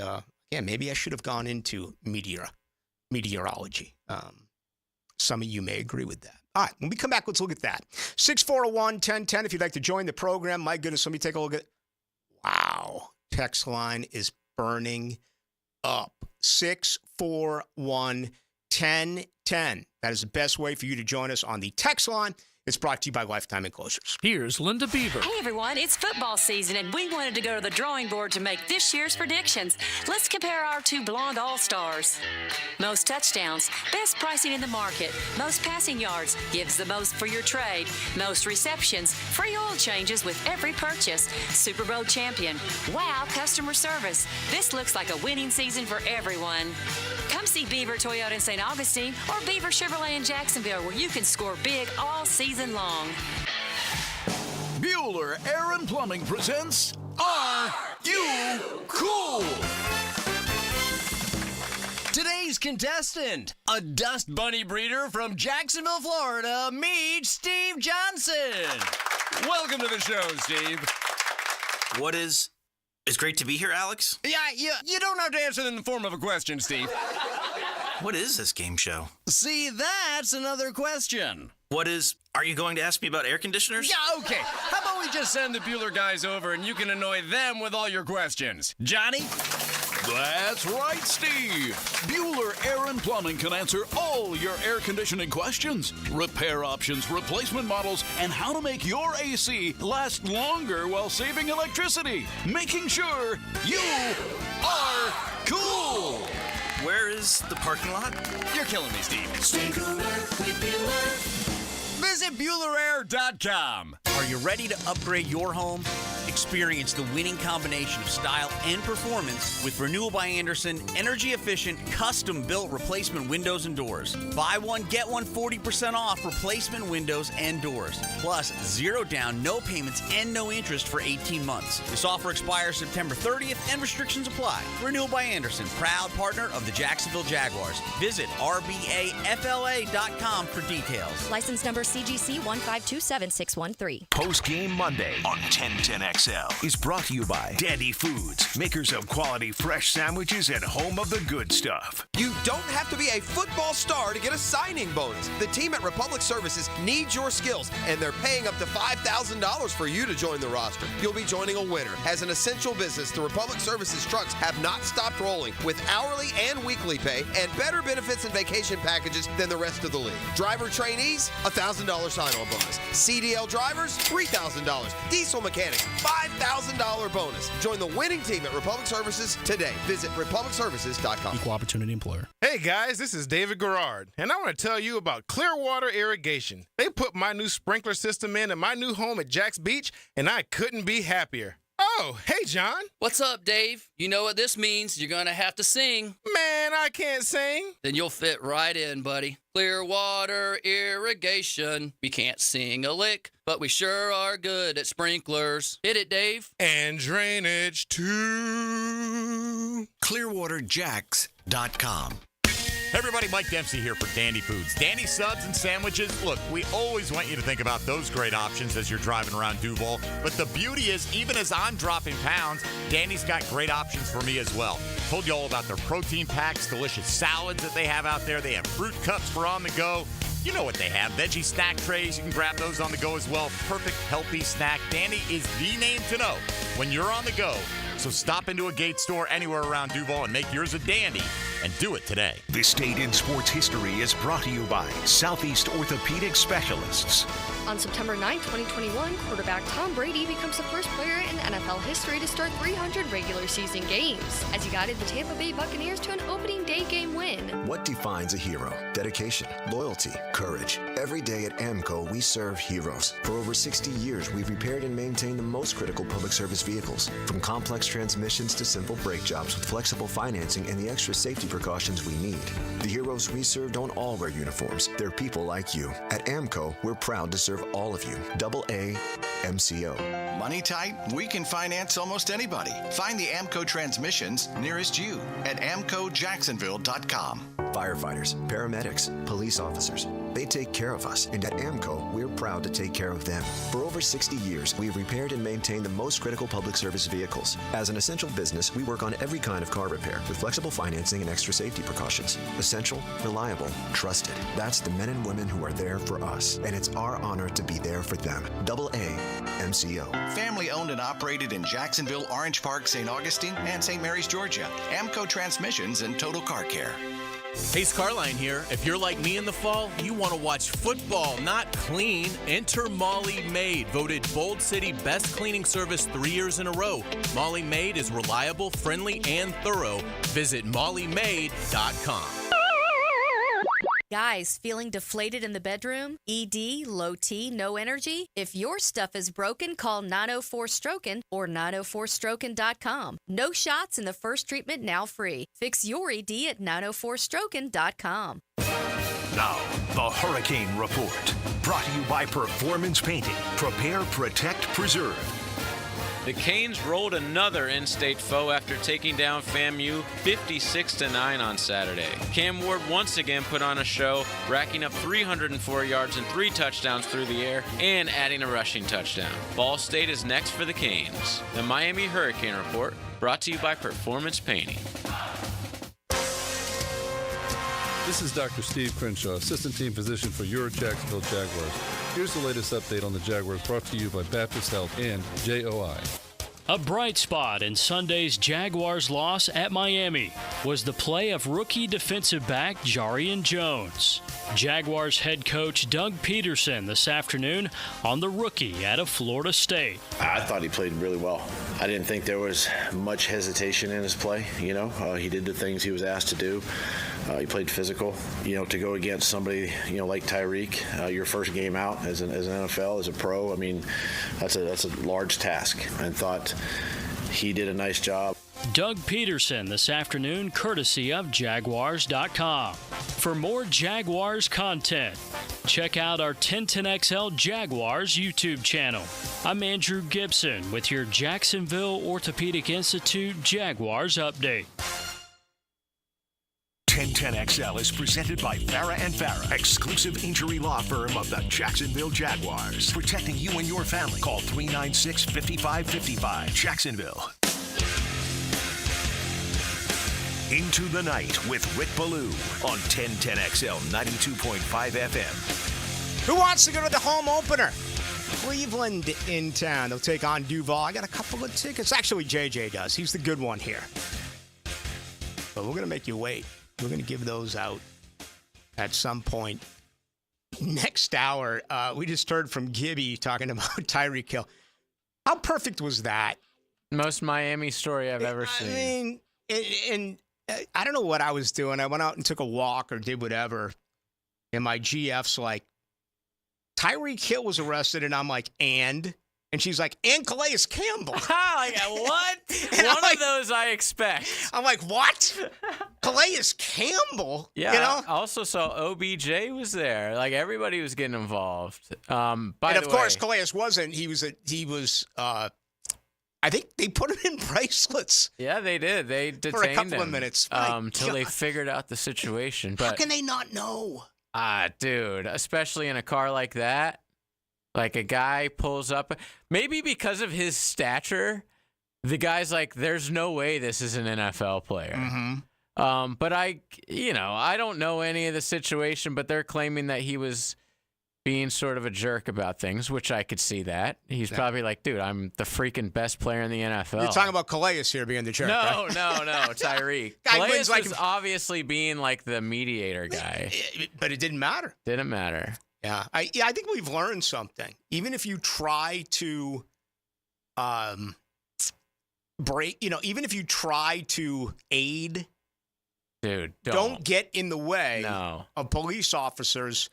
maybe I should have gone into meteorology. Some of you may agree with that. All right, when we come back, let's look at that. 641-1010 if you'd like to join the program. My goodness, let me take a look at. Wow, text line is burning up. 641-1010. 888-1010. That is the best way for you to join us on the text line. It's brought to you by Lifetime Enclosures. Here's Linda Beaver. Hey everyone, it's football season and we wanted to go to the drawing board to make this year's predictions. Let's compare our two blonde all-stars. Most touchdowns, best pricing in the market. Most passing yards, gives the most for your trade. Most receptions, free oil changes with every purchase. Super Bowl champion, wow customer service. This looks like a winning season for everyone. Come see Beaver Toyota in St. Augustine or Beaver Chevrolet in Jacksonville where you can score big all season long. Bueller Air and Plumbing presents Are You Cool? Today's contestant, a dust bunny breeder from Jacksonville, Florida, meet Steve Johnson. Welcome to the show, Steve. It's great to be here, Alex. Yeah, you don't have to answer in the form of a question, Steve. What is this game show? See, that's another question. Are you going to ask me about air conditioners? Yeah, okay. How about we just send the Bueller guys over and you can annoy them with all your questions? Johnny? That's right, Steve. Bueller Air and Plumbing can answer all your air conditioning questions, repair options, replacement models, and how to make your AC last longer while saving electricity, making sure you are cool. Where is the parking lot? You're killing me, Steve. Stay cooler with Bueller. Visit BuellerAir.com. Are you ready to upgrade your home? Experience the winning combination of style and performance with Renewal by Andersen energy-efficient, custom-built replacement windows and doors. Buy one, get one 40% off replacement windows and doors. Plus, 0 down, no payments, and no interest for 18 months. This offer expires September 30th and restrictions apply. Renewal by Andersen, proud partner of the Jacksonville Jaguars. Visit rbafla.com for details. License number CGC 1527613. Post-game Monday on 1010XL is brought to you by Dandy Foods, makers of quality fresh sandwiches and home of the good stuff. You don't have to be a football star to get a signing bonus. The team at Republic Services needs your skills, and they're paying up to $5,000 for you to join the roster. You'll be joining a winner. As an essential business, the Republic Services trucks have not stopped rolling with hourly and weekly pay and better benefits and vacation packages than the rest of the league. Driver trainees, $1,000 sign-on bonus. CDL drivers, $3,000. Diesel mechanics, $5,000 bonus. Join the winning team at Republic Services today. Visit republicservices.com. Equal opportunity employer. Hey guys, this is David Garrard, and I want to tell you about Clearwater Irrigation. They put my new sprinkler system in my new home at Jack's Beach, and I couldn't be happier. Oh, hey, John. What's up, Dave? You know what this means. You're going to have to sing. Man, I can't sing. Then you'll fit right in, buddy. Clearwater Irrigation. We can't sing a lick, but we sure are good at sprinklers. Hit it, Dave. And drainage, too. ClearwaterJacks.com. Hey everybody, Mike Dempsey here for Dandy Foods. Dandy subs and sandwiches. Look, we always want you to think about those great options as you're driving around Duval. But the beauty is, even as I'm dropping pounds, Dandy's got great options for me as well. Told you all about their protein packs, delicious salads that they have out there. They have fruit cups for on the go. You know what they have. Veggie snack trays. You can grab those on the go as well. Perfect, healthy snack. Dandy is the name to know when you're on the go. So stop into a Gate store anywhere around Duval and make yours a dandy, and do it today. This Date in Sports History is brought to you by Southeast Orthopedic Specialists. On September 9, 2021, quarterback Tom Brady becomes the first player in NFL history to start 300 regular season games, as he guided the Tampa Bay Buccaneers to an opening day game win. What defines a hero? Dedication, loyalty, courage. Every day at AMCO, we serve heroes. For over 60 years, we've repaired and maintained the most critical public service vehicles, from complex transmissions to simple brake jobs with flexible financing and the extra safety precautions we need. The heroes we serve don't all wear uniforms. They're people like you. At AMCO, we're proud to serve all of you. AA MCO. Money tight? We can finance almost anybody. Find the AMCO transmissions nearest you at amcojacksonville.com. Firefighters, paramedics, police officers, they take care of us, and at AMCO, we're proud to take care of them. For over 60 years, we've repaired and maintained the most critical public service vehicles. As an essential business, we work on every kind of car repair with flexible financing and extra safety precautions. Essential, reliable, trusted. That's the men and women who are there for us, and it's our honor to be there for them. AA MCO. Family owned and operated in Jacksonville, Orange Park, St. Augustine, and St. Mary's, Georgia. AMCO Transmissions and Total Car Care. Hey, Carline here. If you're like me in the fall, you want to watch football, not clean. Enter Molly Maid, voted Bold City Best Cleaning Service 3 years in a row. Molly Maid is reliable, friendly, and thorough. Visit mollymaid.com. Guys, feeling deflated in the bedroom? ED, low T, no energy? If your stuff is broken, call 904-STROKEN or 904stroken.com. No shots in the first treatment, now free. Fix your ED at 904stroken.com. Now, the Hurricane Report. Brought to you by Performance Painting. Prepare, protect, preserve. The Canes rolled another in-state foe after taking down FAMU 56-9 on Saturday. Cam Ward once again put on a show, racking up 304 yards and 3 touchdowns through the air and adding a rushing touchdown. Ball State is next for the Canes. The Miami Hurricane Report, brought to you by Performance Painting. This is Dr. Steve Crenshaw, Assistant Team Physician for your Jacksonville Jaguars. Here's the latest update on the Jaguars, brought to you by Baptist Health and JOI. A bright spot in Sunday's Jaguars' loss at Miami was the play of rookie defensive back Jarian Jones. Jaguars head coach Doug Peterson this afternoon on the rookie out of Florida State. I thought he played really well. I didn't think there was much hesitation in his play. He did the things he was asked to do. He played physical. To go against somebody, like Tyreek, your first game out as an NFL, as a pro, that's a large task. And thought he did a nice job. Doug Peterson this afternoon, courtesy of Jaguars.com. For more Jaguars content, check out our 1010XL Jaguars YouTube channel. I'm Andrew Gibson with your Jacksonville Orthopedic Institute Jaguars update. 1010XL is presented by Farah & Farah, exclusive injury law firm of the Jacksonville Jaguars. Protecting you and your family. Call 396-5555. Jacksonville. Into the Night with Rick Ballou on 1010XL 92.5 FM. Who wants to go to the home opener? Cleveland in town. They'll take on Duval. I got a couple of tickets. Actually, JJ does. He's the good one here. But we're going to make you wait. We're going to give those out at some point. Next hour, we just heard from Gibby talking about Tyreek Hill. How perfect was that? Most Miami story I've ever seen. And I don't know what I was doing. I went out and took a walk or did whatever. And my GF's like, Tyreek Hill was arrested. And I'm like, and she's like, and Calais Campbell. Like, what? One of those I expect. I'm like, what? Calais Campbell? Yeah. I also saw OBJ was there. Like, everybody was getting involved. And of course, Calais wasn't. He was. I think they put him in bracelets. Yeah, they did. They detained for a couple him, of minutes until they figured out the situation. But how can they not know? Dude, especially in a car like that. Like, a guy pulls up, maybe because of his stature, the guy's like, there's no way this is an NFL player. Mm-hmm. But I don't know any of the situation, but they're claiming that he was being sort of a jerk about things, which I could see that. He's probably like, dude, I'm the freaking best player in the NFL. You're talking about Calais here being the jerk, No, right? no, Tyreek. Calais was obviously being like the mediator guy. But it didn't matter. Didn't matter. Yeah, I think we've learned something. Even if you try to even if you try to aid, dude, don't get in the way of police officers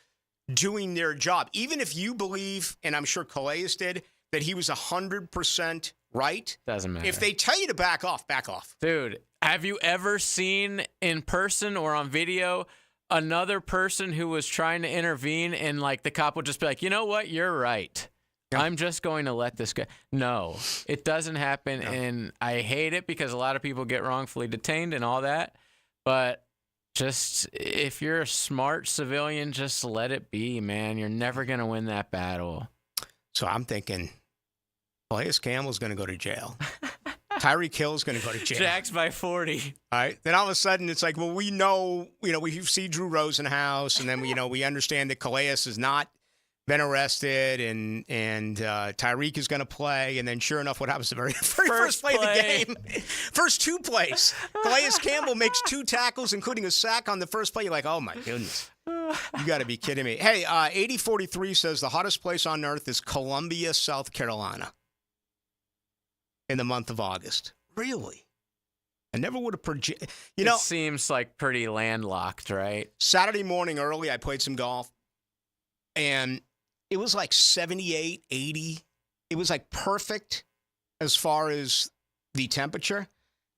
doing their job. Even if you believe, and I'm sure Calais did, that he was 100% right. Doesn't matter. If they tell you to back off, back off. Dude, have you ever seen in person or on video another person who was trying to intervene and like the cop would just be like, you know what, you're right. Yeah. I'm just going to let this guy. No, it doesn't happen. No. And I hate it because a lot of people get wrongfully detained and all that. But just if you're a smart civilian, just let it be, man. You're never going to win that battle. So I'm thinking Calais Campbell's going to go to jail. Tyreek Hill's going to go to jail. Jack's by 40. All right. Then all of a sudden it's like, well, we know, we see Drew Rosenhaus, and then, we understand that Calais is not been arrested, and Tyreek is going to play. And then sure enough, what happens the very first play of the game? First 2 plays. Calais Campbell makes 2 tackles, including a sack on the first play. You're like, oh, my goodness. You got to be kidding me. Hey, 8043 says the hottest place on earth is Columbia, South Carolina in the month of August. Really? I never would have projected. It seems like pretty landlocked, right? Saturday morning early, I played some golf, and it was like 78, 80. It was like perfect as far as the temperature.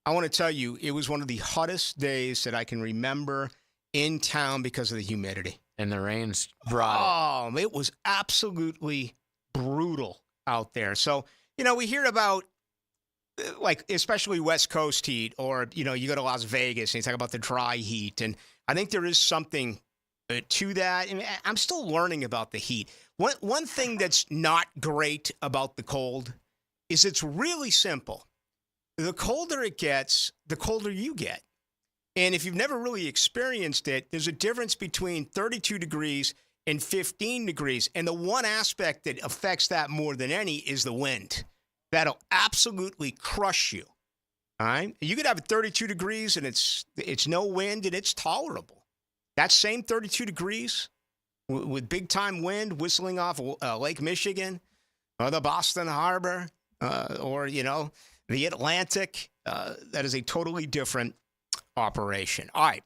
I want to tell you, it was one of the hottest days that I can remember in town because of the humidity. And the rain's brought it was absolutely brutal out there. So, we hear about, like, especially West Coast heat, or, you go to Las Vegas and you talk about the dry heat. And I think there is something to that. And I'm still learning about the heat. One thing that's not great about the cold is it's really simple. The colder it gets, the colder you get. And if you've never really experienced it, there's a difference between 32 degrees and 15 degrees. And the one aspect that affects that more than any is the wind. That'll absolutely crush you. All right? You could have 32 degrees and it's no wind and it's tolerable. That same 32 degrees with big-time wind whistling off Lake Michigan or the Boston Harbor or, the Atlantic, that is a totally different operation. All right.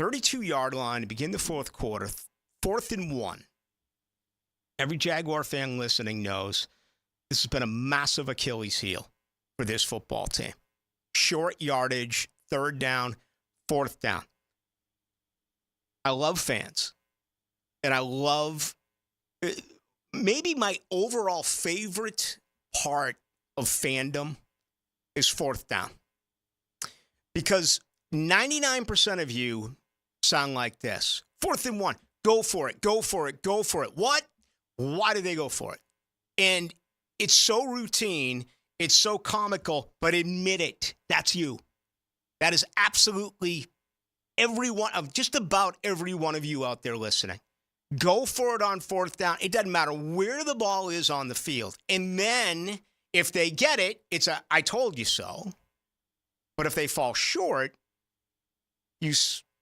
32-yard line to begin the fourth quarter, 4th and 1. Every Jaguar fan listening knows this has been a massive Achilles heel for this football team. Short yardage, 3rd down, 4th down. I love fans. And I love, maybe my overall favorite part of fandom is 4th down. Because 99% of you sound like this. 4th and 1. Go for it. Go for it. Go for it. What? Why do they go for it? And it's so routine. It's so comical. But admit it. That's you. That is absolutely just about every one of you out there listening. Go for it on 4th down. It doesn't matter where the ball is on the field. And then if they get it, it's a I told you so. But if they fall short, you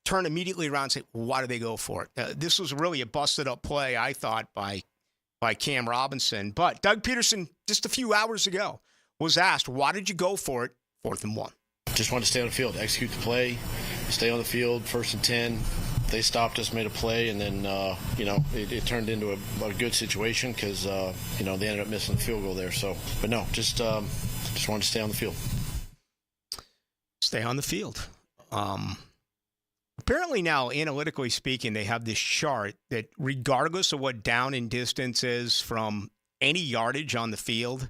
turn immediately around and say, why do they go for it? This was really a busted-up play, I thought, by Cam Robinson. But Doug Peterson, just a few hours ago, was asked, why did you go for it 4th and 1? Just wanted to stay on the field, execute the play, stay on the field, 1st and 10. They stopped us, made a play, and then, it turned into a good situation because, they ended up missing the field goal there. So, but no, just wanted to stay on the field. Stay on the field. Apparently now, analytically speaking, they have this chart that regardless of what down and distance is from any yardage on the field,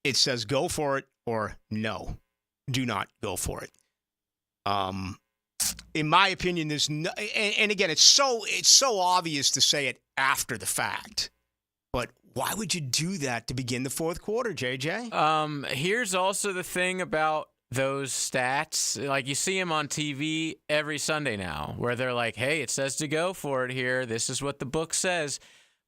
it says go for it or no, do not go for it. In my opinion, there's no, and again, it's so obvious to say it after the fact, but why would you do that to begin the fourth quarter, JJ? Here's also the thing about those stats. Like, you see them on TV every Sunday now, where they're like, hey, it says to go for it here. This is what the book says.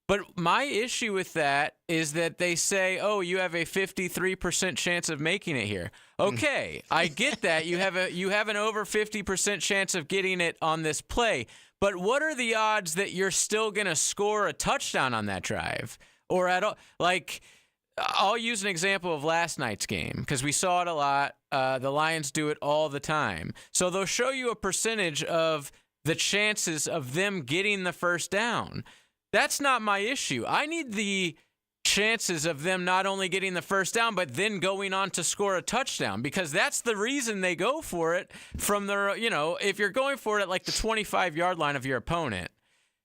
But my issue with that is that they say, oh, you have a 53% chance of making it here. Okay, I get that. You have an over 50% chance of getting it on this play. But what are the odds that you're still going to score a touchdown on that drive? Or at all? Like, I'll use an example of last night's game because we saw it a lot. The Lions do it all the time. So they'll show you a percentage of the chances of them getting the first down. That's not my issue. I need the chances of them not only getting the first down, but then going on to score a touchdown, because that's the reason they go for it from their, if you're going for it at like the 25-yard line of your opponent,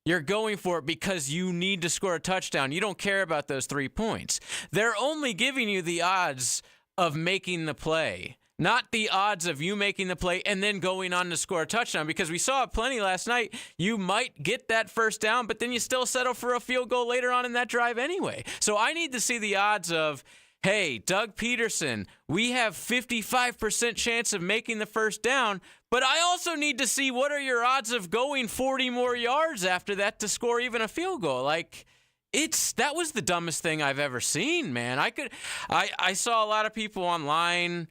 you're going for it because you need to score a touchdown. You don't care about those 3 points. They're only giving you the odds of making the play, not the odds of you making the play and then going on to score a touchdown, because we saw it plenty last night. You might get that first down, but then you still settle for a field goal later on in that drive anyway. So I need to see the odds of, hey, Doug Peterson, we have 55% chance of making the first down, But I also need to see what are your odds of going 40 more yards after that to score even a field goal. Like, that was the dumbest thing I've ever seen, man. I saw a lot of people online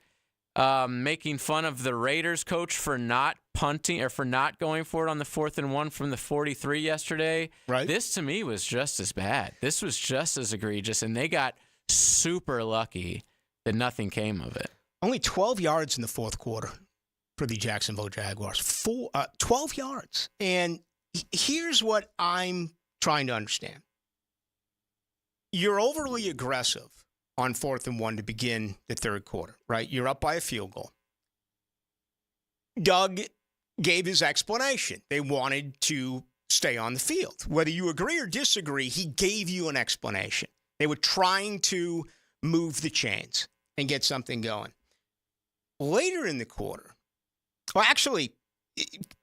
making fun of the Raiders coach for not punting or for not going for it on the 4th and 1 from the 43 yesterday. Right. This to me was just as bad. This was just as egregious, and they got super lucky that nothing came of it. Only 12 yards in the fourth quarter for the Jacksonville Jaguars. 12 yards. And here's what I'm trying to understand. You're overly aggressive on 4th and 1 to begin the third quarter, right? You're up by a field goal. Doug gave his explanation. They wanted to stay on the field. Whether you agree or disagree, he gave you an explanation. They were trying to move the chains and get something going. Later in the quarter, well, actually,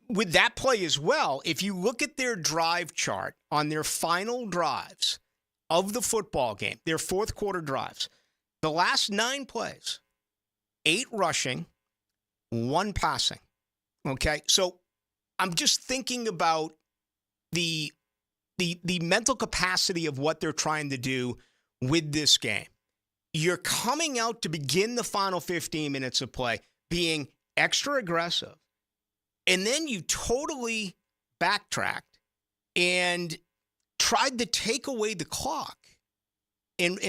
with that play as well, if you look at their drive chart on their final drives of the football game, their fourth quarter drives, the last 9 plays, 8 rushing, 1 passing. Okay, so I'm just thinking about the mental capacity of what they're trying to do with this game. You're coming out to begin the final 15 minutes of play being extra aggressive, and then you totally backtracked and tried to take away the clock. And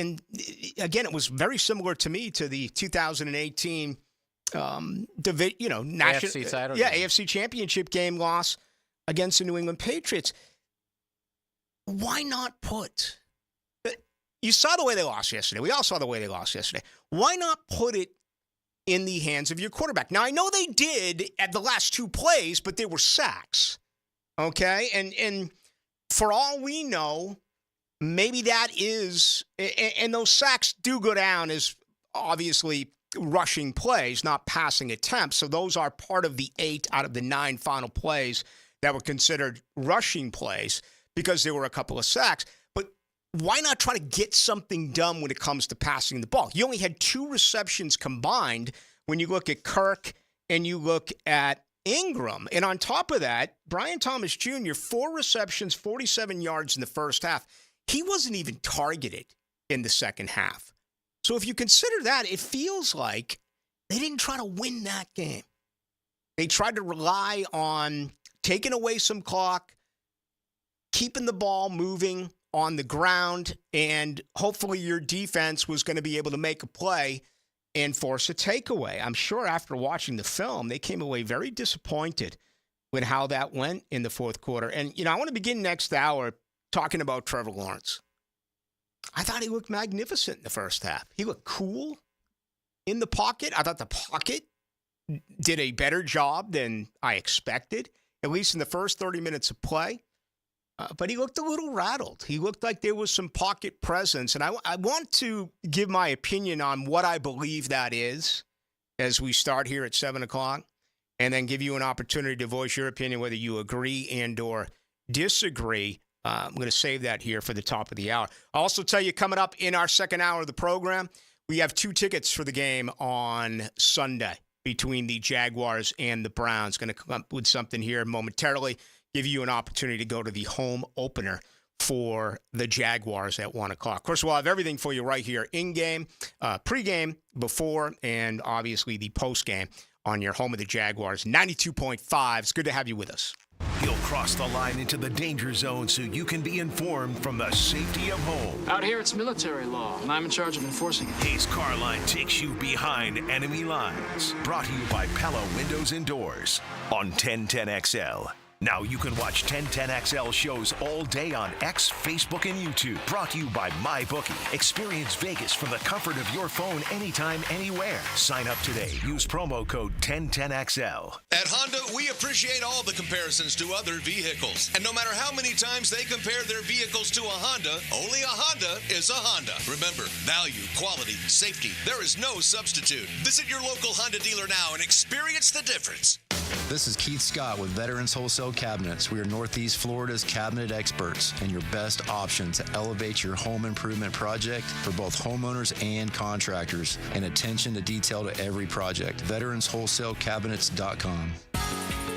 again, it was very similar to me to the 2018 national AFC title game. AFC championship game loss against the New England Patriots. Why not put? You saw the way they lost yesterday. We all saw the way they lost yesterday. Why not put it in the hands of your quarterback? Now, I know they did at the last 2 plays, but they were sacks. Okay? And for all we know, maybe that is, and those sacks do go down as obviously rushing plays, not passing attempts. So those are part of the 8 out of the 9 final plays that were considered rushing plays because there were a couple of sacks. But why not try to get something done when it comes to passing the ball? You only had 2 receptions combined when you look at Kirk and you look at Ingram. And on top of that, Brian Thomas Jr., 4 receptions, 47 yards in the first half. He wasn't even targeted in the second half. So if you consider that, it feels like they didn't try to win that game. They tried to rely on taking away some clock, keeping the ball moving on the ground, and hopefully your defense was going to be able to make a play and force a takeaway. I'm sure after watching the film, they came away very disappointed with how that went in the fourth quarter. And, I want to begin next hour talking about Trevor Lawrence. I thought he looked magnificent in the first half. He looked cool in the pocket. I thought the pocket did a better job than I expected, at least in the first 30 minutes of play. But he looked a little rattled. He looked like there was some pocket presence. And I want to give my opinion on what I believe that is as we start here at 7 o'clock, and then give you an opportunity to voice your opinion, whether you agree and or disagree. I'm going to save that here for the top of the hour. I'll also tell you, coming up in our second hour of the program, we have 2 tickets for the game on Sunday between the Jaguars and the Browns. Going to come up with something here momentarily, give you an opportunity to go to the home opener for the Jaguars at 1 o'clock. Of course, we'll have everything for you right here in-game, pre-game, before, and obviously the post-game on your home of the Jaguars. 92.5. It's good to have you with us. He'll cross the line into the danger zone so you can be informed from the safety of home. Out here, it's military law, and I'm in charge of enforcing it. Hayes Carline takes you behind enemy lines. Brought to you by Pella Windows and Doors on 1010XL. Now you can watch 1010XL shows all day on X, Facebook, and YouTube. Brought to you by MyBookie. Experience Vegas from the comfort of your phone anytime, anywhere. Sign up today. Use promo code 1010XL. At Honda, we appreciate all the comparisons to other vehicles. And no matter how many times they compare their vehicles to a Honda, only a Honda is a Honda. Remember, value, quality, safety. There is no substitute. Visit your local Honda dealer now and experience the difference. This is Keith Scott with Veterans Wholesale Cabinets. We are Northeast Florida's cabinet experts and your best option to elevate your home improvement project for both homeowners and contractors, and attention to detail to every project. VeteransWholesaleCabinets.com.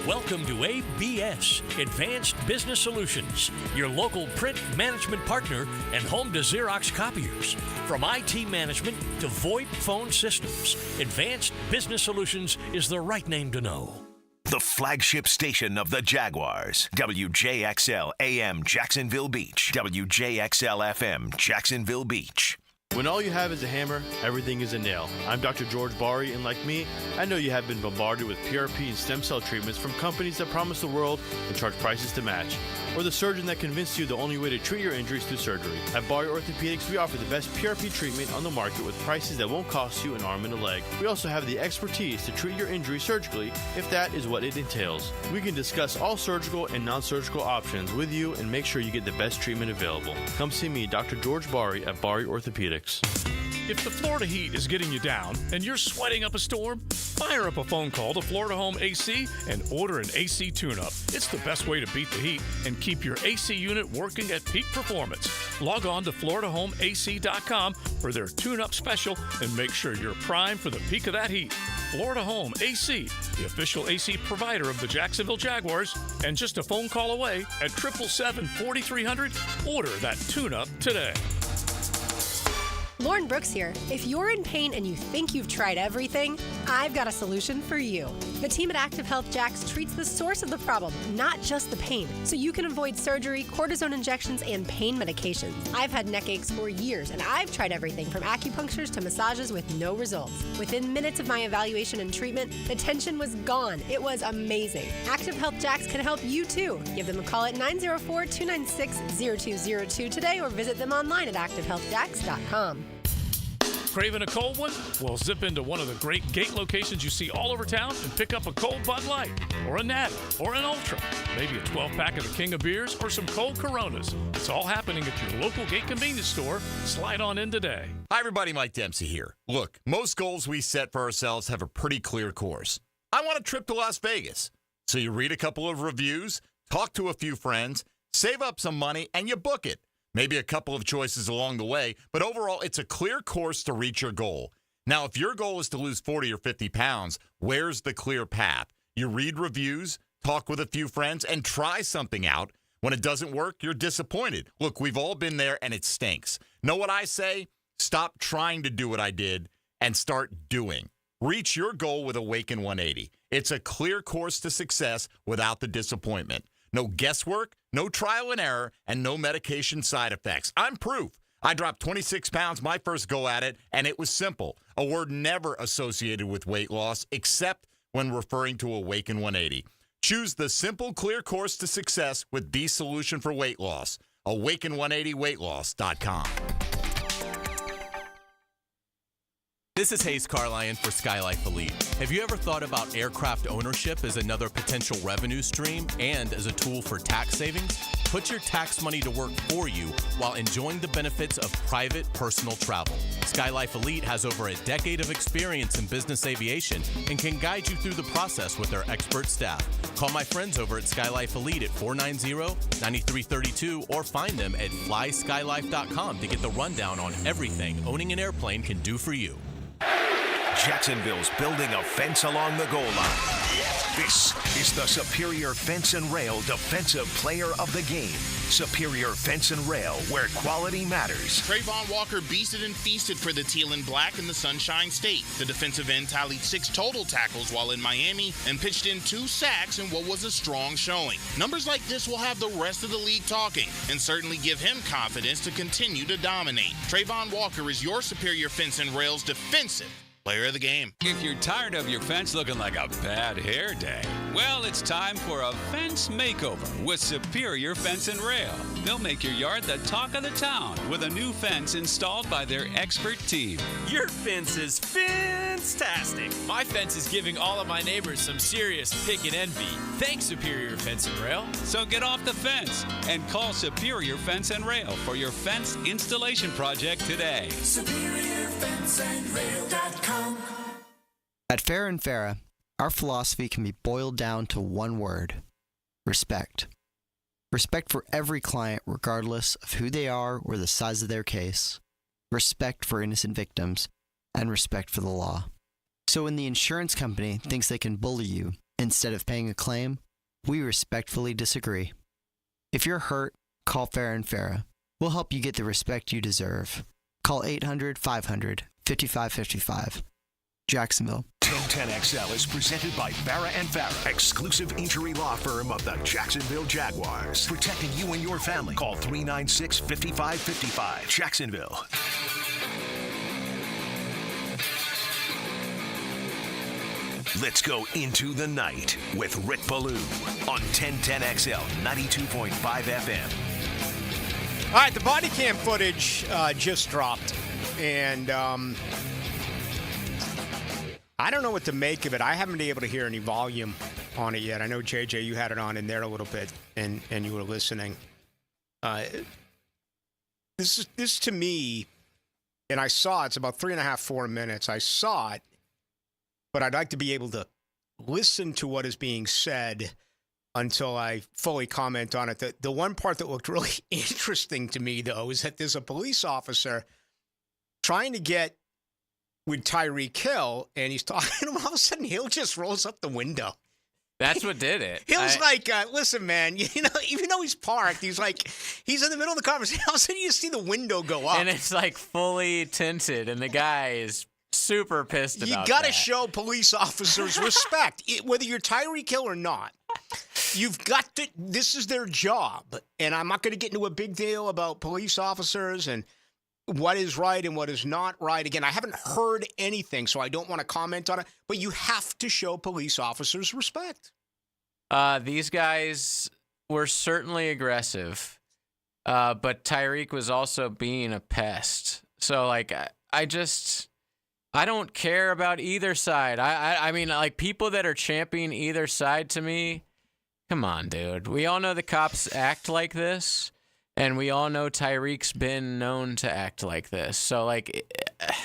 Welcome to ABS, Advanced Business Solutions, your local print management partner and home to Xerox copiers. From IT management to VoIP phone systems, Advanced Business Solutions is the right name to know. The flagship station of the Jaguars, WJXL AM Jacksonville Beach, WJXL FM Jacksonville Beach. When all you have is a hammer, everything is a nail. I'm Dr. George Bari, and like me, I know you have been bombarded with PRP and stem cell treatments from companies that promise the world and charge prices to match. Or the surgeon that convinced you the only way to treat your injuries through surgery. At Bari Orthopedics, we offer the best PRP treatment on the market with prices that won't cost you an arm and a leg. We also have the expertise to treat your injury surgically if that is what it entails. We can discuss all surgical and non-surgical options with you and make sure you get the best treatment available. Come see me, Dr. George Bari at Bari Orthopedics. If the Florida heat is getting you down and you're sweating up a storm, fire up a phone call to Florida Home AC and order an AC tune-up. It's the best way to beat the heat and keep your AC unit working at peak performance. Log on to FloridaHomeAC.com for their tune-up special and make sure you're primed for the peak of that heat. Florida Home AC, the official AC provider of the Jacksonville Jaguars, and just a phone call away at 777-4300. Order that tune-up today. Lauren Brooks here. If you're in pain and you think you've tried everything, I've got a solution for you. The team at Active Health Jacks treats the source of the problem, not just the pain, so you can avoid surgery, cortisone injections, and pain medications. I've had neck aches for years, and I've tried everything from acupunctures to massages with no results. Within minutes of my evaluation and treatment, the tension was gone. It was amazing. Active Health Jacks can help you too. Give them a call at 904-296-0202 today or visit them online at activehealthjacks.com. Craving a cold one? Well, zip into one of the great gate locations you see all over town and pick up a cold Bud Light, or a Natty, or an Ultra, maybe a 12-pack of the King of Beers, or some cold Coronas. It's all happening at your local gate convenience store. Slide on in today. Hi, everybody. Mike Dempsey here. Look, most goals we set for ourselves have a pretty clear course. I want a trip to Las Vegas. So you read a couple of reviews, talk to a few friends, save up some money, and you book it. Maybe a couple of choices along the way, but overall, it's a clear course to reach your goal. Now, if your goal is to lose 40 or 50 pounds, where's the clear path? You read reviews, talk with a few friends, and try something out. When it doesn't work, you're disappointed. Look, we've all been there, and it stinks. Know what I say? Stop trying to do what I did and start doing. Reach your goal with Awaken 180. It's a clear course to success without the disappointment. No guesswork, no trial and error, and no medication side effects. I'm proof. I dropped 26 pounds my first go at it, and it was simple. A word never associated with weight loss, except when referring to Awaken 180. Choose the simple, clear course to success with the solution for weight loss. Awaken180weightloss.com. This is Hayes Carlyon for Skylife Elite. Have you ever thought about aircraft ownership as another potential revenue stream and as a tool for tax savings? Put your tax money to work for you while enjoying the benefits of private personal travel. Skylife Elite has over a decade of experience in business aviation and can guide you through the process with their expert staff. Call my friends over at Skylife Elite at 490-9332 or find them at flyskylife.com to get the rundown on everything owning an airplane can do for you. Jacksonville's building a fence along the goal line. This is the Superior Fence and Rail Defensive Player of the Game. Superior Fence and Rail, where quality matters. Trayvon Walker beasted and feasted for the Teal and Black in the Sunshine State. The defensive end tallied 6 total tackles while in Miami and pitched in 2 sacks in what was a strong showing. Numbers like this will have the rest of the league talking and certainly give him confidence to continue to dominate. Trayvon Walker is your Superior Fence and Rail's defensive player of the game. If you're tired of your fence looking like a bad hair day, well, it's time for a fence makeover with Superior Fence and Rail. They'll make your yard the talk of the town with a new fence installed by their expert team. Your fence is fantastic. My fence is giving all of my neighbors some serious pick and envy. Thanks, Superior Fence and Rail. So get off the fence and call Superior Fence and Rail for your fence installation project today. SuperiorFenceandRail.com. At Farrah & Farrah, our philosophy can be boiled down to one word: respect. Respect for every client, regardless of who they are or the size of their case. Respect for innocent victims, and respect for the law. So when the insurance company thinks they can bully you, instead of paying a claim, we respectfully disagree. If you're hurt, call Farah & Farah. We'll help you get the respect you deserve. Call 800-500-5555. Jacksonville. 1010XL is presented by Farah & Farah, exclusive injury law firm of the Jacksonville Jaguars. Protecting you and your family. Call 396-5555. Jacksonville. Let's go into the night with Rick Ballou on 1010XL 92.5 FM. All right, the body cam footage just dropped, and I don't know what to make of it. I haven't been able to hear any volume on it yet. I know, JJ, you had it on in there a little bit, and you were listening. This to me, and I saw it's about 3.5, 4 minutes. I saw it, but I'd like to be able to listen to what is being said until I fully comment on it. The one part that looked really interesting to me, though, is that there's a police officer trying to get with Tyreek Hill, and he's talking to him. All of a sudden, Hill just rolls up the window. That's what did it. Hill's like, listen, man, you know, even though he's parked, he's like, he's in the middle of the conversation. All of a sudden, you see the window go up. And it's like fully tinted, and the guy is super pissed about You got to show police officers respect, whether you're Tyreek Hill or not. You've got to, this is their job. And I'm not going to get into a big deal about police officers and what is right and what is not right. Again, I haven't heard anything, so I don't want to comment on it. But you have to show police officers respect. These guys were certainly aggressive, but Tyreek was also being a pest. So, like, I don't care about either side. I mean, like, people that are championing either side to me, come on, dude. We all know the cops act like this, and we all know Tyreek's been known to act like this. So, like,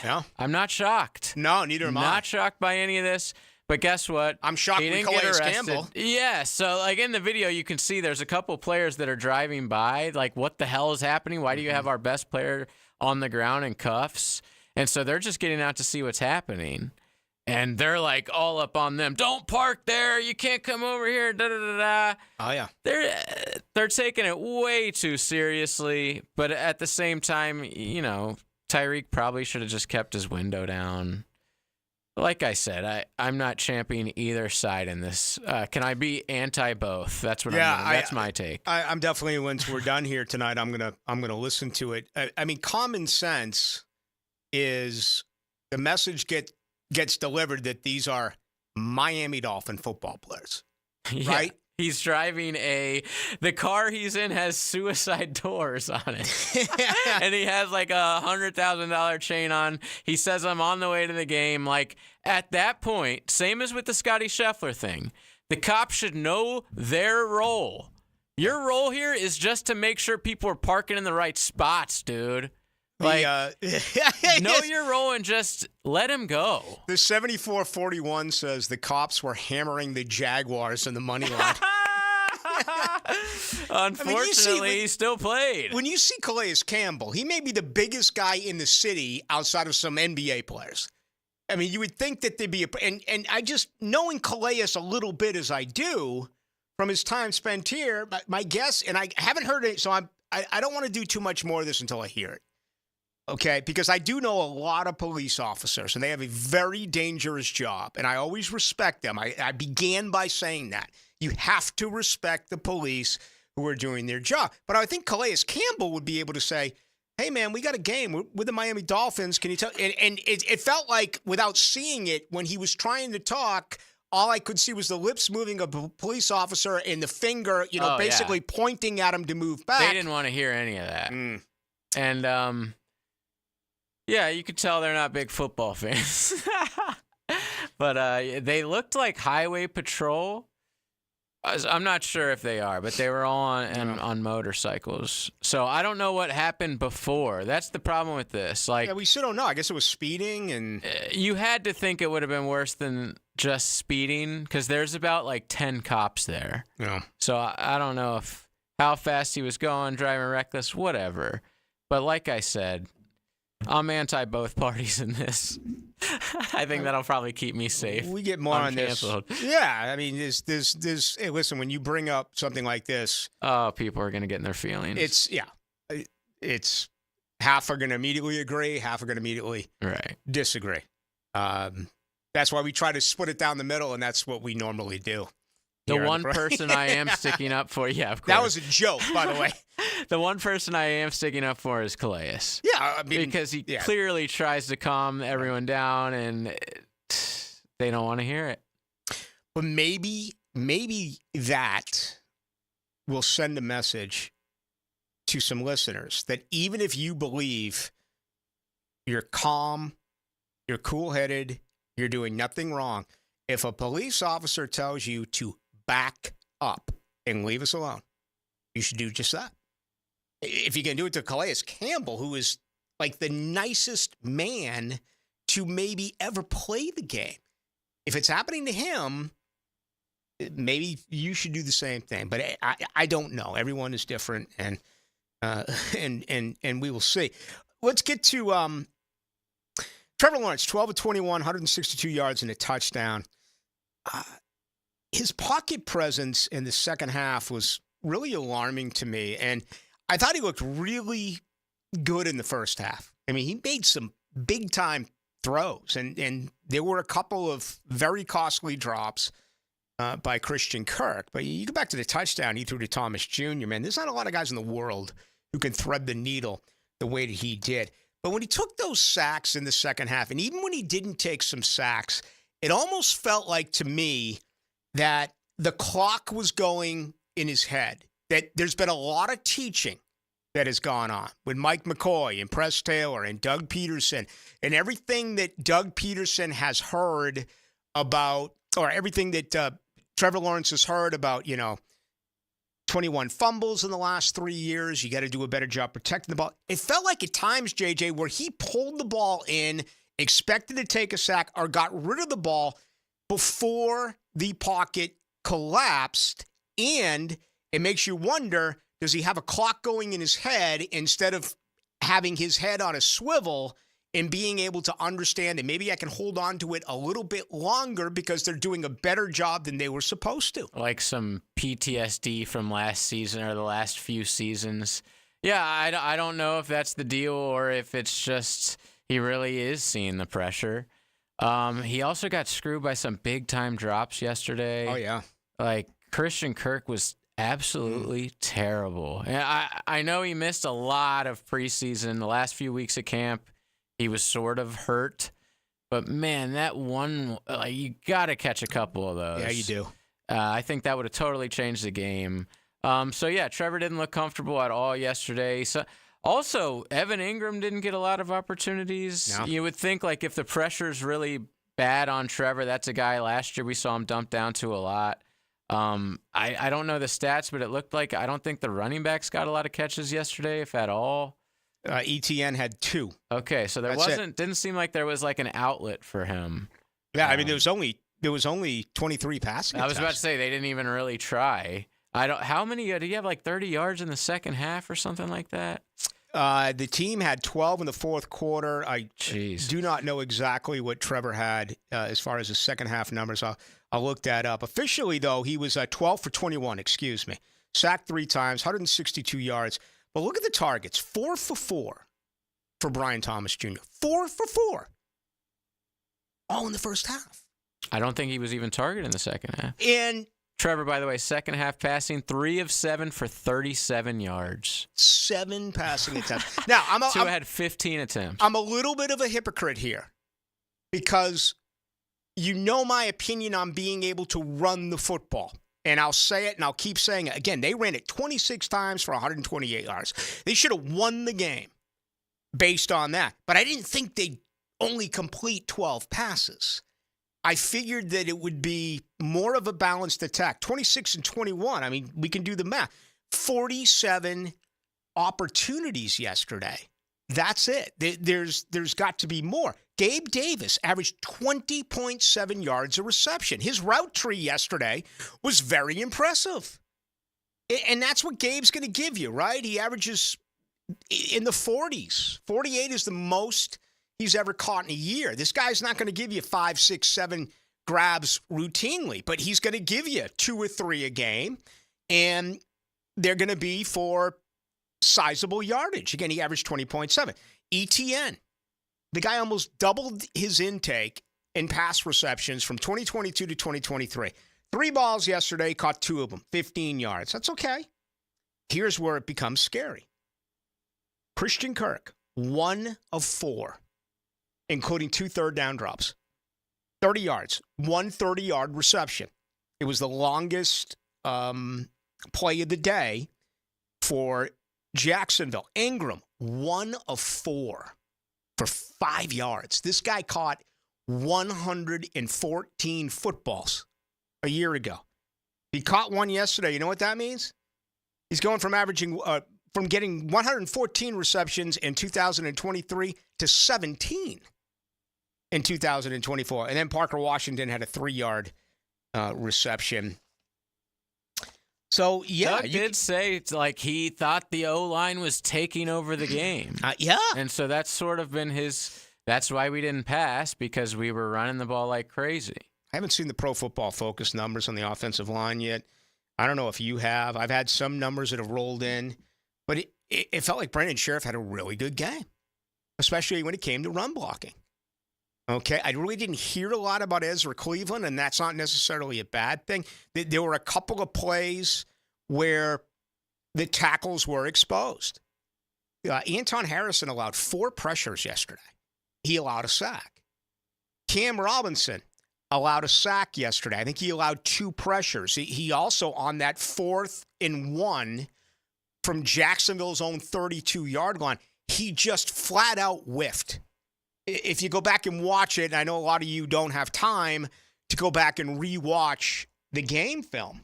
yeah. I'm not shocked. No, neither am I. Not shocked by any of this. But guess what? I'm shocked with Calais Campbell. Yeah, so, like, in the video, you can see there's a couple players that are driving by. Like, what the hell is happening? Why do you have our best player on the ground in cuffs? And so they're just getting out to see what's happening. And they're, like, all up on them. Don't park there. You can't come over here. Da-da-da-da. Oh, yeah. They're taking it way too seriously. But at the same time, you know, Tyreek probably should have just kept his window down. Like I said, I'm not championing either side in this. Can I be anti both? That's what that's my take. I'm definitely, once we're done here tonight, I'm gonna listen to it. I mean, common sense is the message gets delivered that these are Miami Dolphin football players, right? He's driving the car he's in has suicide doors on it. And he has like $100,000 chain on. He says, I'm on the way to the game. Like, at that point, same as with the Scotty Scheffler thing, the cops should know their role. Your role here is just to make sure people are parking in the right spots, dude. Like, know your role and just let him go. The 74-41 says the cops were hammering the Jaguars in the money line. Unfortunately, he still played. When you see Calais Campbell, he may be the biggest guy in the city outside of some NBA players. I mean, you would think that there'd be and I just, knowing Calais a little bit as I do from his time spent here, my guess, and I haven't heard it, so I don't want to do too much more of this until I hear it. Okay, because I do know a lot of police officers, and they have a very dangerous job, and I always respect them. I began by saying that. You have to respect the police who are doing their job. But I think Calais Campbell would be able to say, hey, man, we got a game. We're with the Miami Dolphins. Can you tell? And it felt like, without seeing it, when he was trying to talk, all I could see was the lips moving of a police officer and the finger, basically pointing at him to move back. They didn't want to hear any of that. And, yeah, you could tell they're not big football fans. But they looked like highway patrol. I'm not sure if they are, but they were all on motorcycles. So I don't know what happened before. That's the problem with this. Like, yeah, we still don't know. I guess it was speeding, and you had to think it would have been worse than just speeding, because there's about like 10 cops there. Yeah. So I don't know how fast he was going, driving reckless, whatever. But like I said, I'm anti both parties in this. I think that'll probably keep me safe. We get more on this. Uncanceled. Yeah, I mean, there's. Hey, listen, when you bring up something like this, people are going to get in their feelings. It's half are going to immediately agree, half are going to immediately disagree. That's why we try to split it down the middle, and that's what we normally do. The one person I am sticking up for, of course. That was a joke, by the way. The one person I am sticking up for is Calais. Yeah, I mean, because he clearly tries to calm everyone down, and they don't want to hear it. But maybe that will send a message to some listeners that even if you believe you're calm, you're cool-headed, you're doing nothing wrong, if a police officer tells you to back up and leave us alone, you should do just that. If you can do it to Calais Campbell, who is like the nicest man to maybe ever play the game, if it's happening to him, maybe you should do the same thing. But I don't know. Everyone is different, and we will see. Let's get to Trevor Lawrence, 12 of 21, 162 yards and a touchdown. His pocket presence in the second half was really alarming to me, and I thought he looked really good in the first half. I mean, he made some big-time throws, and there were a couple of very costly drops by Christian Kirk. But you go back to the touchdown he threw to Thomas Jr., man, there's not a lot of guys in the world who can thread the needle the way that he did. But when he took those sacks in the second half, and even when he didn't take some sacks, it almost felt like to me that the clock was going in his head, that there's been a lot of teaching that has gone on with Mike McCoy and Press Taylor and Doug Peterson, and everything that Doug Peterson has heard about, or everything that Trevor Lawrence has heard about, 21 fumbles in the last 3 years. You got to do a better job protecting the ball. It felt like at times, JJ, where he pulled the ball in, expected to take a sack, or got rid of the ball before the pocket collapsed. And it makes you wonder, does he have a clock going in his head instead of having his head on a swivel and being able to understand that maybe I can hold on to it a little bit longer because they're doing a better job than they were supposed to? Like some PTSD from last season or the last few seasons. Yeah, I don't know if that's the deal or if it's just he really is seeing the pressure. He also got screwed by some big-time drops yesterday. Oh, yeah. Like, Christian Kirk was absolutely terrible. And I know he missed a lot of preseason. The last few weeks of camp, he was sort of hurt. But, man, that one, you got to catch a couple of those. Yeah, you do. I think that would have totally changed the game. Trevor didn't look comfortable at all yesterday. So, also, Evan Ingram didn't get a lot of opportunities. No. You would think, if the pressure's really bad on Trevor, that's a guy last year we saw him dump down to a lot. I don't know the stats, but it looked like I don't think the running backs got a lot of catches yesterday, if at all. ETN had 2. Okay, so didn't seem like there was an outlet for him. Yeah, I mean there was only 23 passing attempts. I was about to say they didn't even really try. How many did he have 30 yards in the second half or something like that? The team had 12 in the fourth quarter. I do not know exactly what Trevor had as far as his second half numbers. I'll look that up. Officially, though, he was 12 for 21, Sacked 3 times, 162 yards. But look at the targets. 4 for 4 for Brian Thomas Jr. 4 for 4. All in the first half. I don't think he was even targeted in the second half. And Trevor, by the way, second half passing, 3 of 7 for 37 yards. 7 passing attempts. Now, Tua had 15 attempts. I'm a little bit of a hypocrite here because my opinion on being able to run the football. And I'll say it and I'll keep saying it. Again, they ran it 26 times for 128 yards. They should have won the game based on that. But I didn't think they'd only complete 12 passes. I figured that it would be more of a balanced attack. 26 and 21. I mean, we can do the math. 47 opportunities yesterday. That's it. There's got to be more. Gabe Davis averaged 20.7 yards a reception. His route tree yesterday was very impressive. And that's what Gabe's going to give you, right? He averages in the 40s. 48 is the most he's ever caught in a year. This guy's not going to give you 5, 6, 7 grabs routinely, but he's going to give you 2 or 3 a game, and they're going to be for sizable yardage. Again, he averaged 20.7. ETN, the guy almost doubled his intake in pass receptions from 2022 to 2023. 3 balls yesterday, caught 2 of them, 15 yards. That's okay. Here's where it becomes scary. Christian Kirk, 1 of 4, including 2 third-down drops. 30 yards, 1 30-yard reception. It was the longest play of the day for Jacksonville. Ingram, 1 of 4 for 5 yards. This guy caught 114 footballs a year ago. He caught one yesterday. You know what that means? He's going from from getting 114 receptions in 2023 to 17 in 2024. And then Parker Washington had a 3-yard reception. So, yeah. Doug did say it's like he thought the O-line was taking over the game. Yeah. And so that's sort of been that's why we didn't pass, because we were running the ball like crazy. I haven't seen the Pro Football Focus numbers on the offensive line yet. I don't know if you have. I've had some numbers that have rolled in. But it felt like Brendan Sheriff had a really good game, especially when it came to run blocking. Okay, I really didn't hear a lot about Ezra Cleveland, and that's not necessarily a bad thing. There were a couple of plays where the tackles were exposed. Anton Harrison allowed 4 pressures yesterday. He allowed a sack. Cam Robinson allowed a sack yesterday. I think he allowed 2 pressures. He also, on that 4th and 1 from Jacksonville's own 32-yard line, he just flat out whiffed. If you go back and watch it, and I know a lot of you don't have time to go back and rewatch the game film,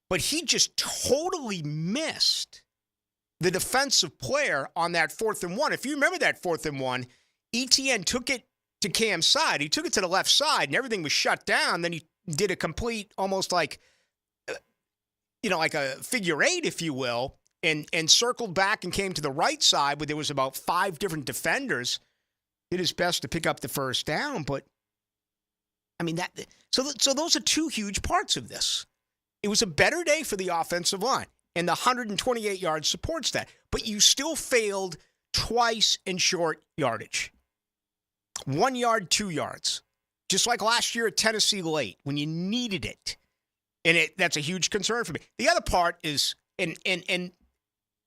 but he just totally missed the defensive player on that 4th and 1. If you remember that 4th and 1, ETN took it to Cam's side. He took it to the left side, and everything was shut down. Then he did a complete, almost like, like a figure 8, if you will, and circled back and came to the right side where there was about 5 different defenders. Did his best to pick up the first down, but I mean so those are 2 huge parts of this. It was a better day for the offensive line, and the 128 yards supports that. But you still failed twice in short yardage. 1 yard, 2 yards. Just like last year at Tennessee late when you needed it. And that's a huge concern for me. The other part is, and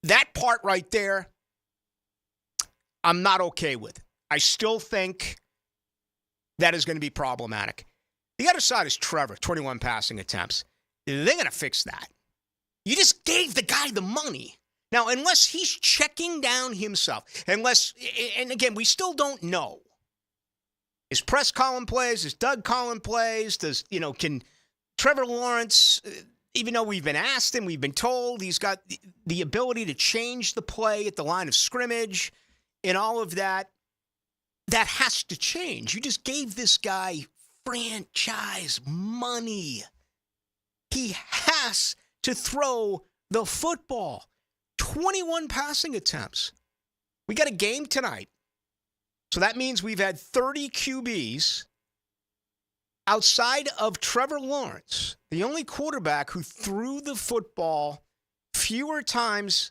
that part right there, I'm not okay with. I still think that is going to be problematic. The other side is Trevor, 21 passing attempts. They're going to fix that. You just gave the guy the money. Now, unless he's checking down himself, and again, we still don't know. Is Press calling plays? Is Doug calling plays? Can Trevor Lawrence, even though we've been asked him, we've been told he's got the ability to change the play at the line of scrimmage and all of that, that has to change. You just gave this guy franchise money. He has to throw the football. 21 passing attempts. We got a game tonight. So that means we've had 30 QBs outside of Trevor Lawrence, the only quarterback who threw the football fewer times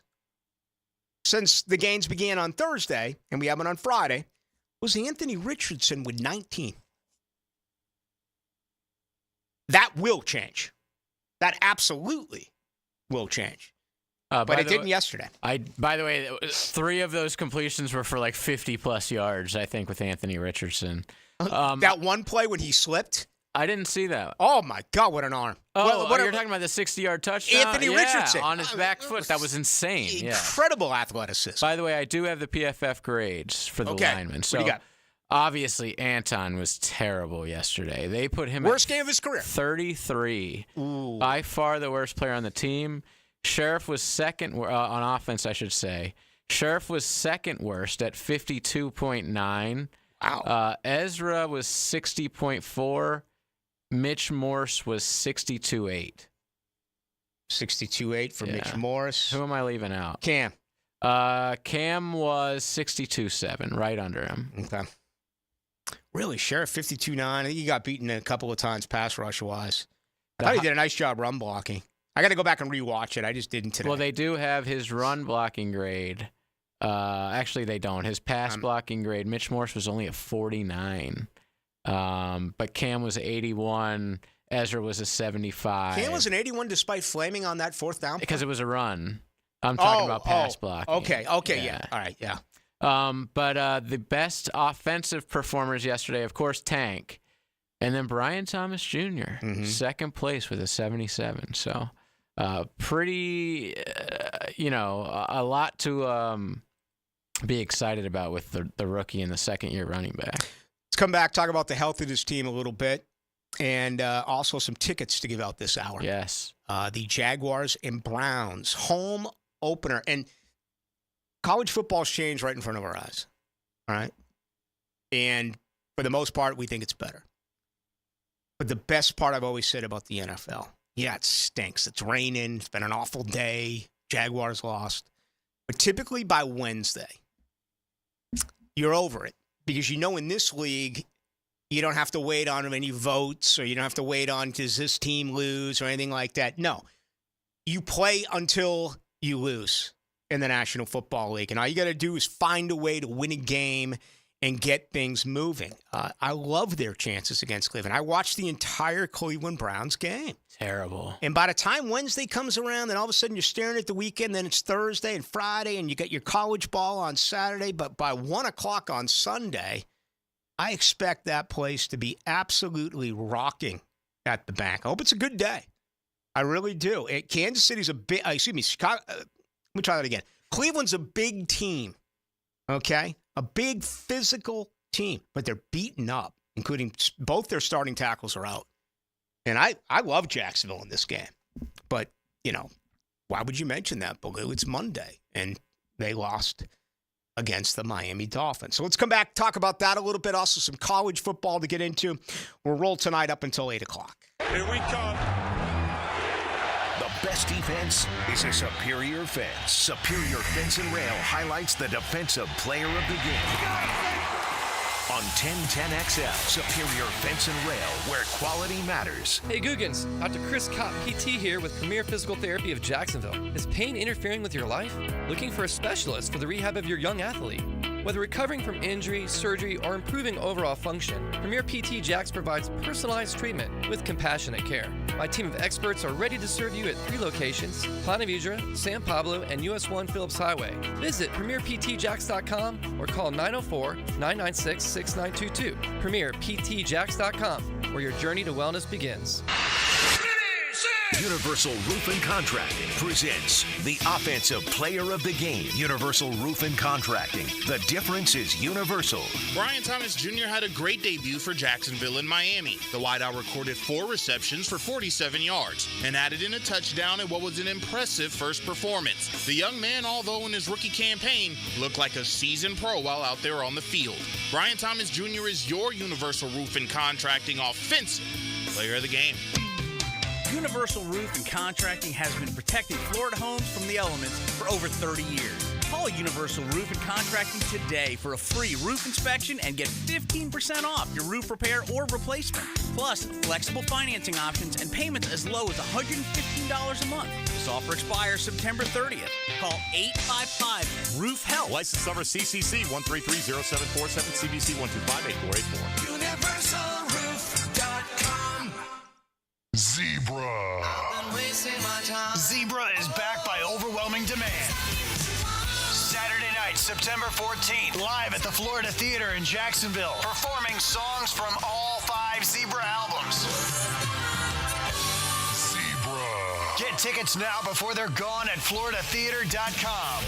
since the games began on Thursday, and we have it on Friday, was Anthony Richardson with 19. That will change. That absolutely will change. But it didn't yesterday. By the way, 3 of those completions were for like 50-plus yards, I think, with Anthony Richardson. That one play when he slipped? I didn't see that. Oh, my God, what an arm. You're talking about the 60-yard touchdown? Anthony Richardson. On his back foot. That was insane. Incredible athleticism. By the way, I do have the PFF grades for the linemen. So what do you got? Obviously, Anton was terrible yesterday. They put him worst game of his career. 33. Ooh. By far the worst player on the team. Sheriff was second on offense, I should say. Sheriff was second worst at 52.9. Wow. Ezra was 60.4. Mitch Morse was 62.8. 62.8 for Mitch Morse. Who am I leaving out? Cam. Cam was 62.7, right under him. Okay. Really, Sheriff 52.9. I think he got beaten a couple of times pass rush-wise. I thought he did a nice job run blocking. I got to go back and rewatch it. I just didn't today. Well, they do have his run blocking grade. Actually, they don't. His pass blocking grade, Mitch Morse was only a 49. But Cam was 81. Ezra was a 75. Cam was an 81 despite flaming on that fourth down? Because it was a run. I'm talking about pass blocking. Okay, yeah. All right, yeah. But the best offensive performers yesterday, of course, Tank. And then Brian Thomas Jr., second place with a 77. So pretty, a lot to be excited about with the rookie and the second-year running back. Let's come back, talk about the health of this team a little bit, and also some tickets to give out this hour. Yes. The Jaguars and Browns home opener. And college football's changed right in front of our eyes, all right? And for the most part, we think it's better. But the best part I've always said about the NFL, yeah, it stinks. It's raining. It's been an awful day. Jaguars lost. But typically by Wednesday, you're over it. Because in this league, you don't have to wait on any votes or you don't have to wait on does this team lose or anything like that. No. You play until you lose in the National Football League. And all you got to do is find a way to win a game and get things moving. I love their chances against Cleveland. I watched the entire Cleveland Browns game. Terrible. And by the time Wednesday comes around, then all of a sudden you're staring at the weekend, then it's Thursday and Friday, and you got your college ball on Saturday. But by 1 o'clock on Sunday, I expect that place to be absolutely rocking at the bank. I hope it's a good day. I really do. Kansas City's a big, Chicago, let me try that again. Cleveland's a big team, okay? A big physical team, but they're beaten up, including both their starting tackles are out. And I love Jacksonville in this game. But, why would you mention that, Ballou? It's Monday, and they lost against the Miami Dolphins. So let's come back, talk about that a little bit. Also some college football to get into. We'll roll tonight up until 8 o'clock. Here we come. The best defense is a superior fence. Superior Fence and Rail highlights the defensive player of the game. On 1010XL, Superior Fence and Rail, where quality matters. Hey Googans, Dr. Chris Kopp, PT here with Premier Physical Therapy of Jacksonville. Is pain interfering with your life? Looking for a specialist for the rehab of your young athlete? Whether recovering from injury, surgery, or improving overall function, Premier PT Jax provides personalized treatment with compassionate care. My team of experts are ready to serve you at 3 locations, Plana Vedra, San Pablo, and US 1 Phillips Highway. Visit PremierPTJax.com or call 904-996-6922. PremierPTJax.com, where your journey to wellness begins. Universal Roof and Contracting presents the Offensive Player of the Game. Universal Roof and Contracting. The difference is universal. Brian Thomas Jr. had a great debut for Jacksonville and Miami. The wideout recorded 4 receptions for 47 yards and added in a touchdown in what was an impressive first performance. The young man, although in his rookie campaign, looked like a seasoned pro while out there on the field. Brian Thomas Jr. is your Universal Roof and Contracting Offensive Player of the Game. Universal Roof and Contracting has been protecting Florida homes from the elements for over 30 years. Call Universal Roof and Contracting today for a free roof inspection and get 15% off your roof repair or replacement. Plus, flexible financing options and payments as low as $115 a month. This offer expires September 30th. Call 855-ROOF-HELP. License number CCC 1330747, CBC 1258484. UniversalRoof.com. Zebra. Zebra is back by overwhelming demand. Saturday night, September 14th, live at the Florida Theater in Jacksonville, performing songs from all 5 Zebra albums. Zebra. Get tickets now before they're gone at floridatheater.com.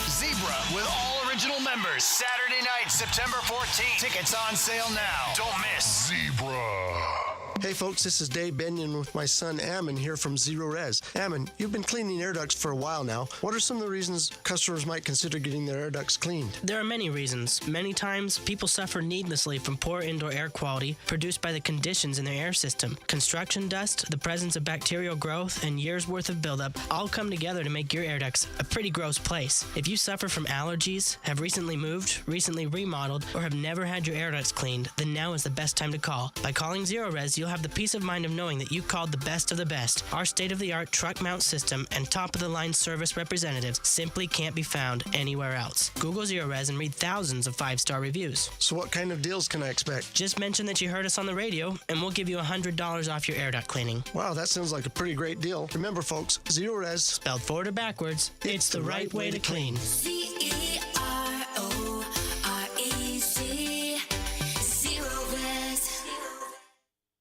Zebra with all original members. Saturday night, September 14th. Tickets on sale now. Don't miss Zebra. Hey folks, this is Dave Benyon with my son Ammon here from Zero Res. Ammon, you've been cleaning air ducts for a while now. What are some of the reasons customers might consider getting their air ducts cleaned? There are many reasons. Many times, people suffer needlessly from poor indoor air quality produced by the conditions in their air system. Construction dust, the presence of bacterial growth, and years' worth of buildup all come together to make your air ducts a pretty gross place. If you suffer from allergies, have recently moved, recently remodeled, or have never had your air ducts cleaned, then now is the best time to call. By calling Zero Res, you'll have the peace of mind of knowing that you called the best of the best. Our state-of-the-art truck mount system and top-of-the-line service representatives simply can't be found anywhere else. Google Zero Res and read thousands of 5-star reviews. So what kind of deals can I expect? Just mention that you heard us on the radio, and we'll give you $100 off your air duct cleaning. Wow, that sounds like a pretty great deal. Remember, folks, Zero Res, spelled forward or backwards, it's the right way to clean.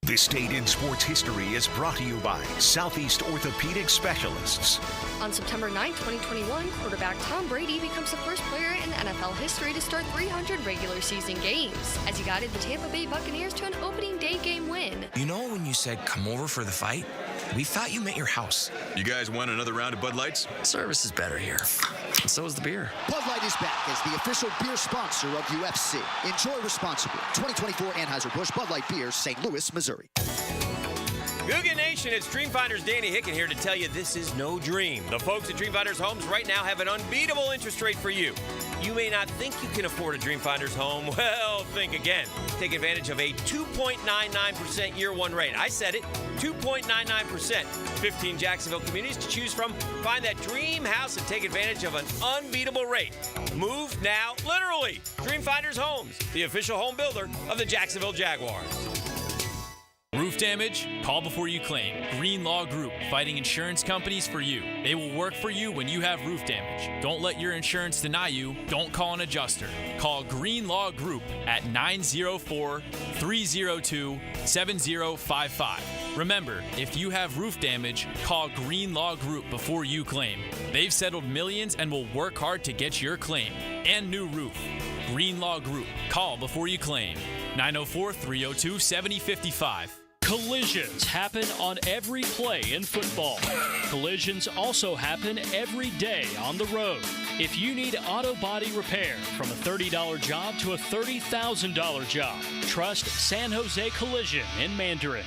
This Date in Sports History is brought to you by Southeast Orthopedic Specialists. On September 9, 2021, quarterback Tom Brady becomes the first player in NFL history to start 300 regular season games, as he guided the Tampa Bay Buccaneers to an opening day game win. You know when you said, come over for the fight? We thought you meant your house. You guys want another round of Bud Lights? Service is better here. And so is the beer. Bud Light is back as the official beer sponsor of UFC. Enjoy responsibly. 2024 Anheuser-Busch Bud Light Beer, St. Louis, Missouri. Googa Nation, it's Dreamfinders Danny Hicken here to tell you this is no dream. The folks at Dreamfinders Homes right now have an unbeatable interest rate for you. You may not think you can afford a Dreamfinders home. Well, think again. Take advantage of a 2.99% year one rate. I said it, 2.99%. 15 Jacksonville communities to choose from. Find that dream house and take advantage of an unbeatable rate. Move now, literally. Dreamfinders Homes, the official home builder of the Jacksonville Jaguars. Roof damage? Call before you claim. Green Law Group, fighting insurance companies for you. They will work for you when you have roof damage. Don't let your insurance deny you. Don't call an adjuster. Call Green Law Group at 904-302-7055. Remember, if you have roof damage, call Green Law Group before you claim. They've settled millions and will work hard to get your claim and new roof. Green Law Group. Call before you claim. 904-302-7055. Collisions happen on every play in football. Collisions also happen every day on the road. If you need auto body repair, from a $30 job to a $30,000 job, trust San Jose Collision in Mandarin.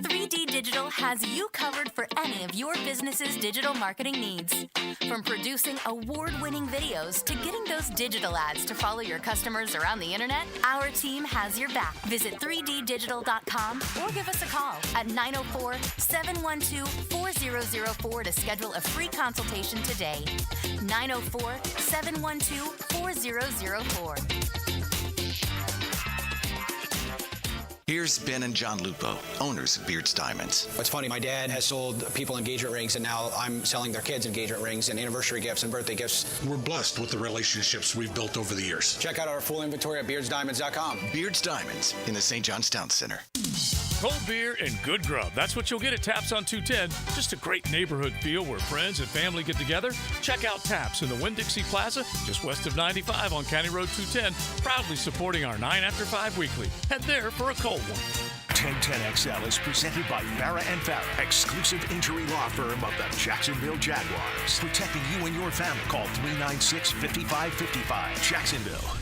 3D Digital has you covered for any of your business's digital marketing needs. From producing award-winning videos to getting those digital ads to follow your customers around the internet, our team has your back. Visit 3ddigital.com or give us a call at 904-712-4004 to schedule a free consultation today. 904-712-4004. Here's Ben and John Lupo, owners of Beards Diamonds. It's funny, my dad has sold people engagement rings, and now I'm selling their kids engagement rings and anniversary gifts and birthday gifts. We're blessed with the relationships we've built over the years. Check out our full inventory at beardsdiamonds.com. Beards Diamonds in the St. John's Town Center. Cold beer and good grub. That's what you'll get at Taps on 210. Just a great neighborhood feel where friends and family get together. Check out Taps in the Winn-Dixie Plaza, just west of 95 on County Road 210, proudly supporting our 9 After 5 weekly. Head there for a cold one. 1010XL is presented by Farah & Farah, exclusive injury law firm of the Jacksonville Jaguars. Protecting you and your family. Call 396-5555. Jacksonville.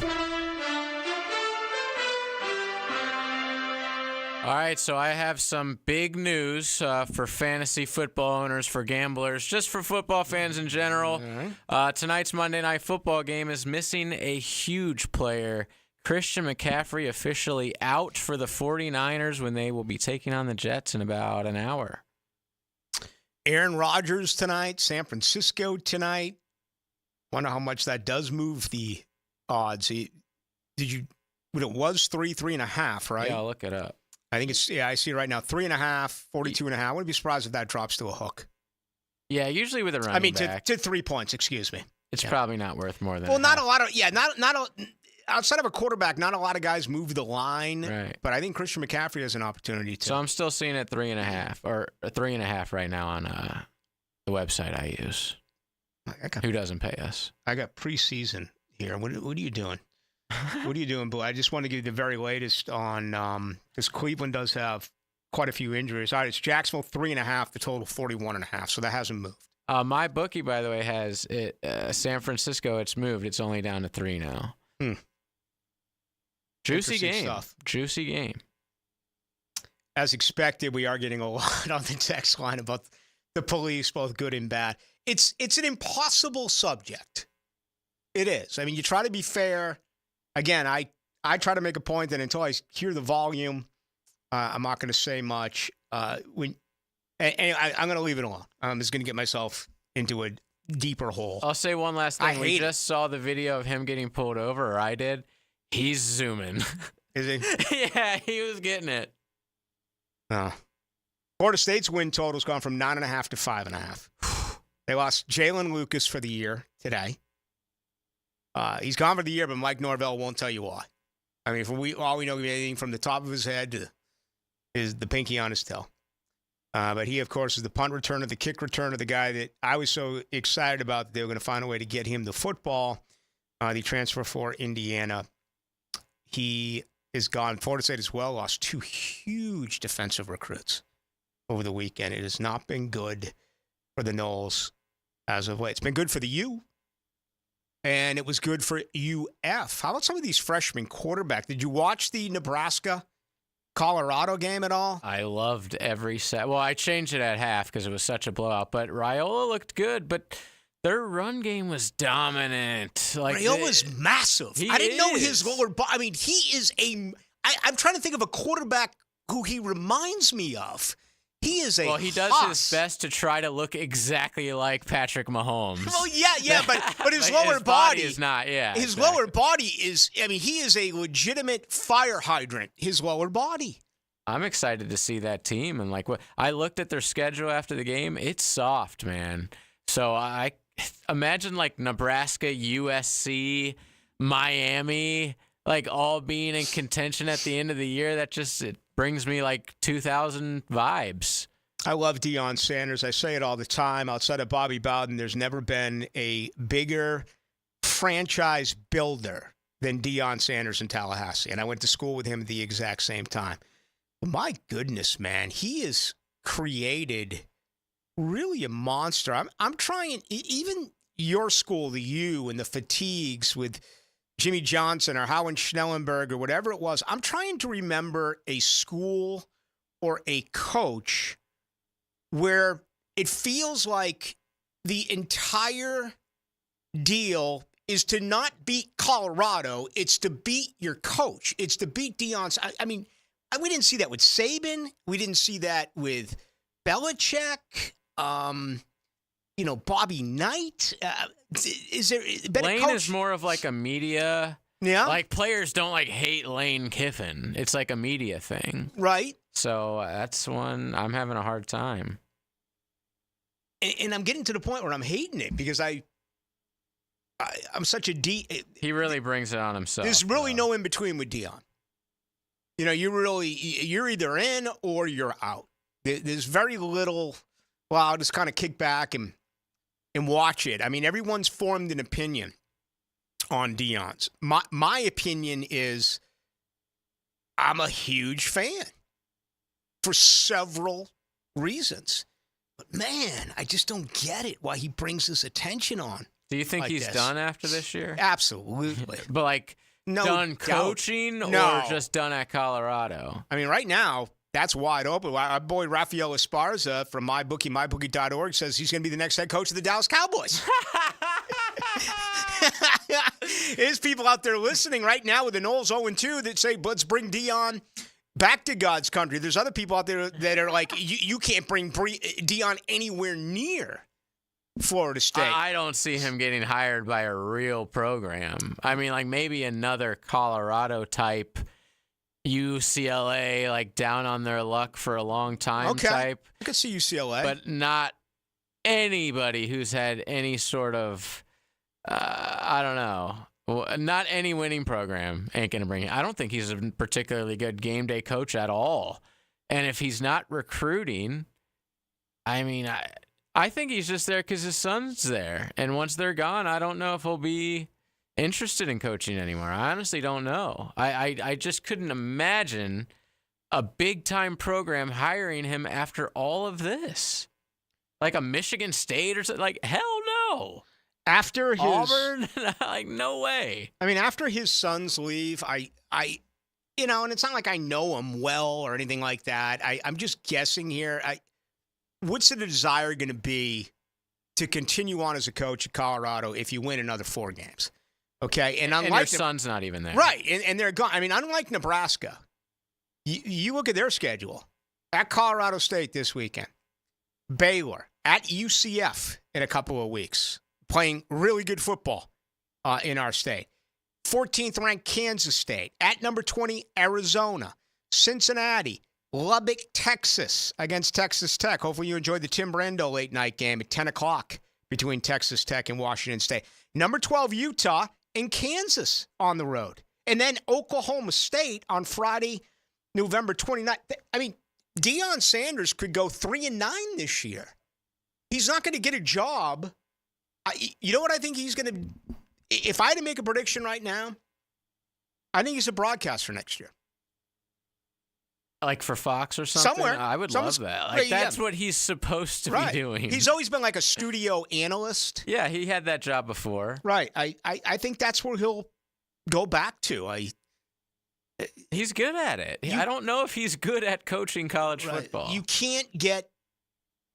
All right, so I have some big news for fantasy football owners, for gamblers, just for football fans in general. Tonight's Monday Night Football game is missing a huge player. Christian McCaffrey officially out for the 49ers when they will be taking on the Jets in about an hour. Aaron Rodgers tonight, San Francisco tonight. Wonder how much that does move the odds. It was 3.5, right? Yeah, I'll look it up. I think it's, I see it right now, 3.5, 42.5. I wouldn't be surprised if that drops to a hook. Yeah, usually with a running back. To 3 points, excuse me. It's probably not worth more than Well, not a lot of, outside of a quarterback, not a lot of guys move the line. Right. But I think Christian McCaffrey has an opportunity to. So I'm still seeing it 3.5, or 3.5 right now on the website I use. Who doesn't pay us? I got preseason here. What are you doing? What are you doing, Boo? I just want to give you the very latest on because Cleveland does have quite a few injuries. All right, it's Jacksonville 3.5, the total 41.5, so that hasn't moved. My bookie, by the way, has it. San Francisco. It's moved. It's only down to 3 now. Juicy game. Stuff. Juicy game. As expected, we are getting a lot on the text line about the police, both good and bad. It's an impossible subject. It is. I mean, you try to be fair. Again, I try to make a point that until I hear the volume, I'm not going to say much. And I'm going to leave it alone. I'm just going to get myself into a deeper hole. I'll say one last thing. We just saw the video of him getting pulled over, or I did. He's zooming. Is he? Yeah, he was getting it. Oh. Florida State's win total's gone from 9.5 to 5.5. They lost Jalen Lucas for the year today. He's gone for the year, but Mike Norvell won't tell you why. I mean, all we know, anything from the top of his head to the pinky on his toe. But he, of course, is the punt returner, the kick returner, the guy that I was so excited about that they were going to find a way to get him the football. The transfer for Indiana. He is gone. Florida State as well lost 2 huge defensive recruits over the weekend. It has not been good for the Noles as of late. It's been good for the U, and it was good for UF. How about some of these freshmen quarterback? Did you watch the Nebraska-Colorado game at all? I loved every set. Well, I changed it at half because it was such a blowout, but Raiola looked good, but their run game was dominant. Raiola's massive. I didn't know his lower body. I mean, he is I'm trying to think of a quarterback who he reminds me of. He is Well, he does his best to try to look exactly like Patrick Mahomes. Well, yeah, but his lower body is not. Yeah, his lower body is. I mean, he is a legitimate fire hydrant. His lower body. I'm excited to see that team, and I looked at their schedule after the game. It's soft, man. So I imagine Nebraska, USC, Miami, all being in contention at the end of the year. That just brings me 2000 vibes. I love Deion Sanders. I say it all the time. Outside of Bobby Bowden, there's never been a bigger franchise builder than Deion Sanders in Tallahassee. And I went to school with him at the exact same time. But my goodness, man, he has created really a monster. I'm trying, even your school, the U, and the fatigues with Jimmy Johnson or Howard Schnellenberg or whatever it was. I'm trying to remember a school or a coach where it feels like the entire deal is to not beat Colorado. It's to beat your coach. It's to beat Deion. I mean, we didn't see that with Saban. We didn't see that with Belichick. Bobby Knight. Is there better Lane coach? Is more of a media. Yeah. Players don't hate Lane Kiffin. It's a media thing. Right. So that's one I'm having a hard time. And I'm getting to the point where I'm hating it because I'm such a He really brings it on himself. There's really no in between with Deion. You're either in or you're out. There's very little. Well, I'll just kind of kick back and watch it. I mean, everyone's formed an opinion on Deion's. My opinion is I'm a huge fan for several reasons. But, man, I just don't get it why he brings this attention on. Do you think he's done after this year? Absolutely. But, no done doubt. coaching or just done at Colorado? I mean, right now, that's wide open. Our boy Rafael Esparza from mybookie.org says he's going to be the next head coach of the Dallas Cowboys. There's people out there listening right now with the Noles 0-2 that say, let's bring Deion back to God's country. There's other people out there that are like, you can't bring Deion anywhere near Florida State. I don't see him getting hired by a real program. I mean, maybe another Colorado type, UCLA, down on their luck for a long time type. I could see UCLA. But not anybody who's had any sort of, I don't know, not any winning program ain't going to bring him. I don't think he's a particularly good game day coach at all. And if he's not recruiting, I mean, I think he's just there because his son's there. And once they're gone, I don't know if he'll be interested in coaching anymore. I honestly don't know. I just couldn't imagine a big-time program hiring him after all of this. Like a Michigan State or something. Like, hell no. After his Auburn? Like, no way. I mean, after his sons leave, I and it's not like I know him well or anything like that. I'm just guessing here. What's the desire going to be to continue on as a coach at Colorado if you win another 4 games? Okay, and your son's not even there. Right, and they're gone. I mean, unlike Nebraska, you look at their schedule. At Colorado State this weekend, Baylor, at UCF in a couple of weeks, playing really good football in our state. 14th ranked Kansas State, at number 20 Arizona, Cincinnati, Lubbock, Texas against Texas Tech. Hopefully you enjoyed the Tim Brando late night game at 10 o'clock between Texas Tech and Washington State. Number 12 Utah and Kansas on the road. And then Oklahoma State on Friday, November 29th. I mean, Deion Sanders could go 3-9 this year. He's not going to get a job. You know what I think he's going to – if I had to make a prediction right now, I think he's a broadcaster next year. Like for Fox or something? Somewhere. I would love that. Like that's what he's supposed to be doing. He's always been like a studio analyst. Yeah, he had that job before. Right. I think that's where he'll go back to. He's good at it. I don't know if he's good at coaching college football. You can't get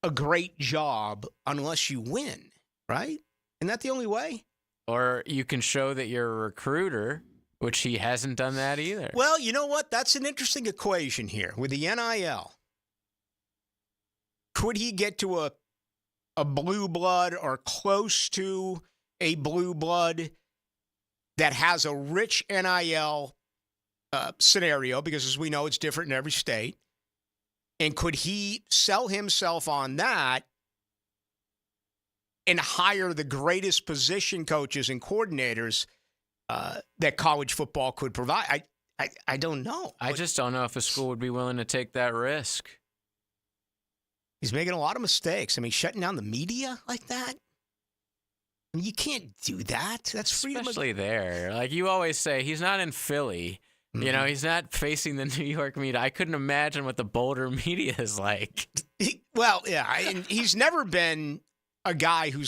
a great job unless you win, right? Isn't that the only way? Or you can show that you're a recruiter, which he hasn't done that either. Well, you know what? That's an interesting equation here. With the NIL, could he get to a blue blood or close to a blue blood that has a rich NIL scenario? Because as we know, it's different in every state. And could he sell himself on that and hire the greatest position coaches and coordinators that college football could provide? I don't know. I just don't know if a school would be willing to take that risk. He's making a lot of mistakes. I mean, shutting down the media like that? I mean, you can't do that. That's freedom. Especially there. Like you always say, he's not in Philly. Mm-hmm. You know, he's not facing the New York media. I couldn't imagine what the Boulder media is like. Well, yeah. And he's never been a guy who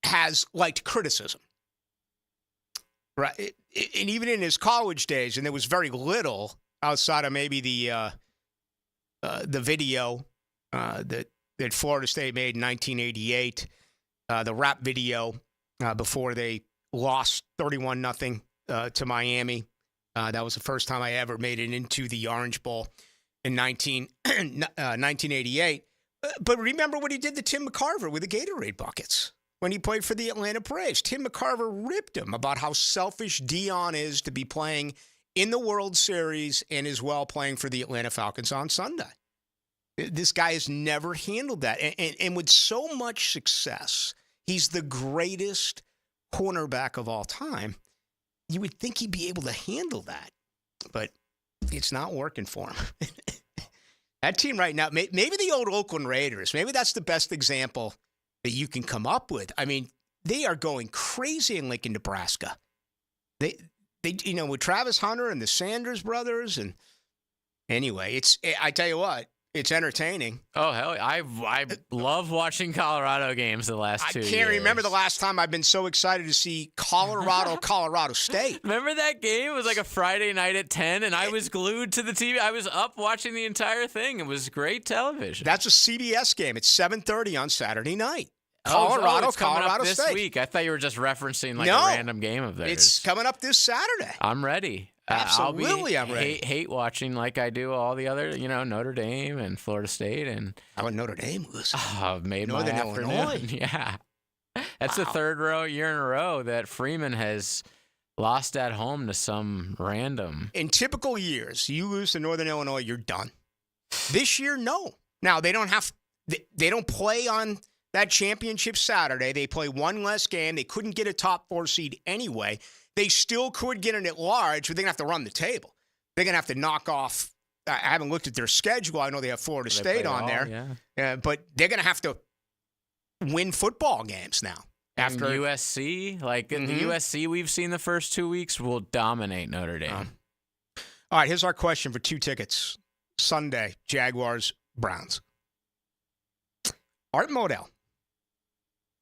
has liked criticism. Right. And even in his college days, and there was very little outside of maybe the video that Florida State made in 1988, the rap video before they lost 31-0 to Miami. That was the first time I ever made it into the Orange Bowl in 1988. But remember what he did to Tim McCarver with the Gatorade buckets when he played for the Atlanta Braves. Tim McCarver ripped him about how selfish Deion is to be playing in the World Series and as well playing for the Atlanta Falcons on Sunday. This guy has never handled that. And with so much success, he's the greatest cornerback of all time. You would think he'd be able to handle that, but it's not working for him. That team right now, maybe the old Oakland Raiders, maybe that's the best example that you can come up with. I mean, they are going crazy in Lincoln, Nebraska. They with Travis Hunter and the Sanders brothers, and anyway, I tell you what, it's entertaining. Oh, hell, I love watching Colorado games the last 2 years. I can't remember the last time I've been so excited to see Colorado State. Remember that game? It was like a Friday night at 10, and I was glued to the TV. I was up watching the entire thing. It was great television. That's a CBS game. It's 7:30 on Saturday night. Colorado State. This week. I thought you were just referencing a random game of theirs. It's coming up this Saturday. I'm ready. Absolutely, I'm ready. Hate watching like I do all the other, Notre Dame and Florida State. And how would Notre Dame lose? Made Northern my afternoon. Illinois. Yeah. That's the third year in a row that Freeman has lost at home to some random. In typical years, you lose to Northern Illinois, you're done. This year, no. Now, they don't play on that championship Saturday. They play one less game. They couldn't get a top 4 seed anyway. They still could get an at-large, but they're going to have to run the table. They're going to have to knock off. I haven't looked at their schedule. I know they have Florida State on there. Yeah. But they're going to have to win football games now. After USC, the USC we've seen the first 2 weeks will dominate Notre Dame. All right, here's our question for 2 tickets. Sunday, Jaguars, Browns. Art Modell.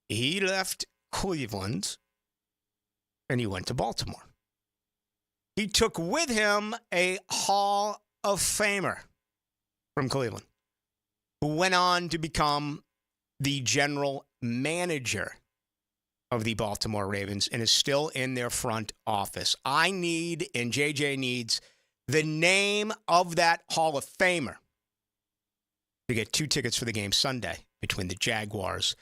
He left Cleveland and he went to Baltimore. He took with him a Hall of Famer from Cleveland who went on to become the general manager of the Baltimore Ravens and is still in their front office. I need, and JJ needs, the name of that Hall of Famer to get 2 tickets for the game Sunday between the Jaguars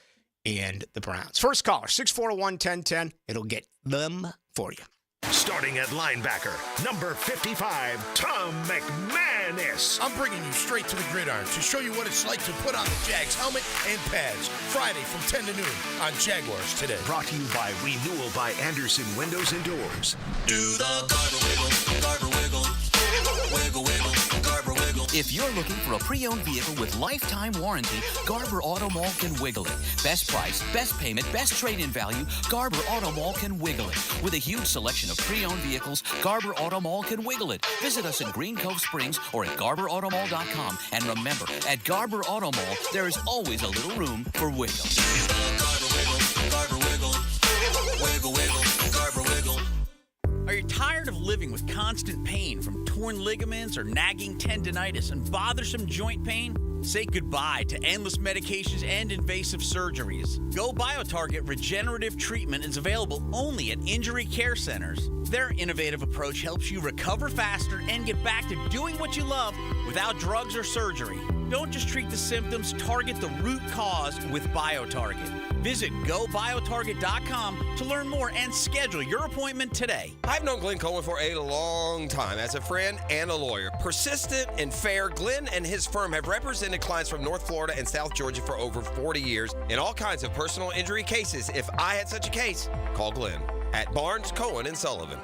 and the Browns. First caller, 641-1010. It'll get them for you. Starting at linebacker, number 55, Tom McManus. I'm bringing you straight to the gridiron to show you what it's like to put on the Jags helmet and pads. Friday from 10 to noon on Jaguars Today. Brought to you by Renewal by Anderson Windows and Doors. Do the Garber wiggle, Garber wiggle, wiggle, wiggle, Garber wiggle. If you're looking for a pre-owned vehicle with lifetime warranty, Garber Auto Mall can wiggle it. Best price, best payment, best trade-in value, Garber Auto Mall can wiggle it. With a huge selection of pre-owned vehicles, Garber Auto Mall can wiggle it. Visit us in Green Cove Springs or at GarberAutomall.com. And remember, at Garber Auto Mall, there is always a little room for wiggle. Garber wiggle, Garber wiggle, wiggle, wiggle, Garber wiggle. Are you tired of living with constant pain from torn ligaments or nagging tendinitis and bothersome joint pain? Say goodbye to endless medications and invasive surgeries. Go BioTarget Regenerative Treatment is available only at injury care centers. Their innovative approach helps you recover faster and get back to doing what you love without drugs or surgery. Don't just treat the symptoms, target the root cause with BioTarget. Visit GoBioTarget.com to learn more and schedule your appointment today. I've known Glenn Coleman for a long time as a friend and a lawyer. Persistent and fair, Glenn and his firm have represented clients from North Florida and South Georgia for over 40 years in all kinds of personal injury cases. If I had such a case, call Glenn at Barnes, Cohen, and Sullivan.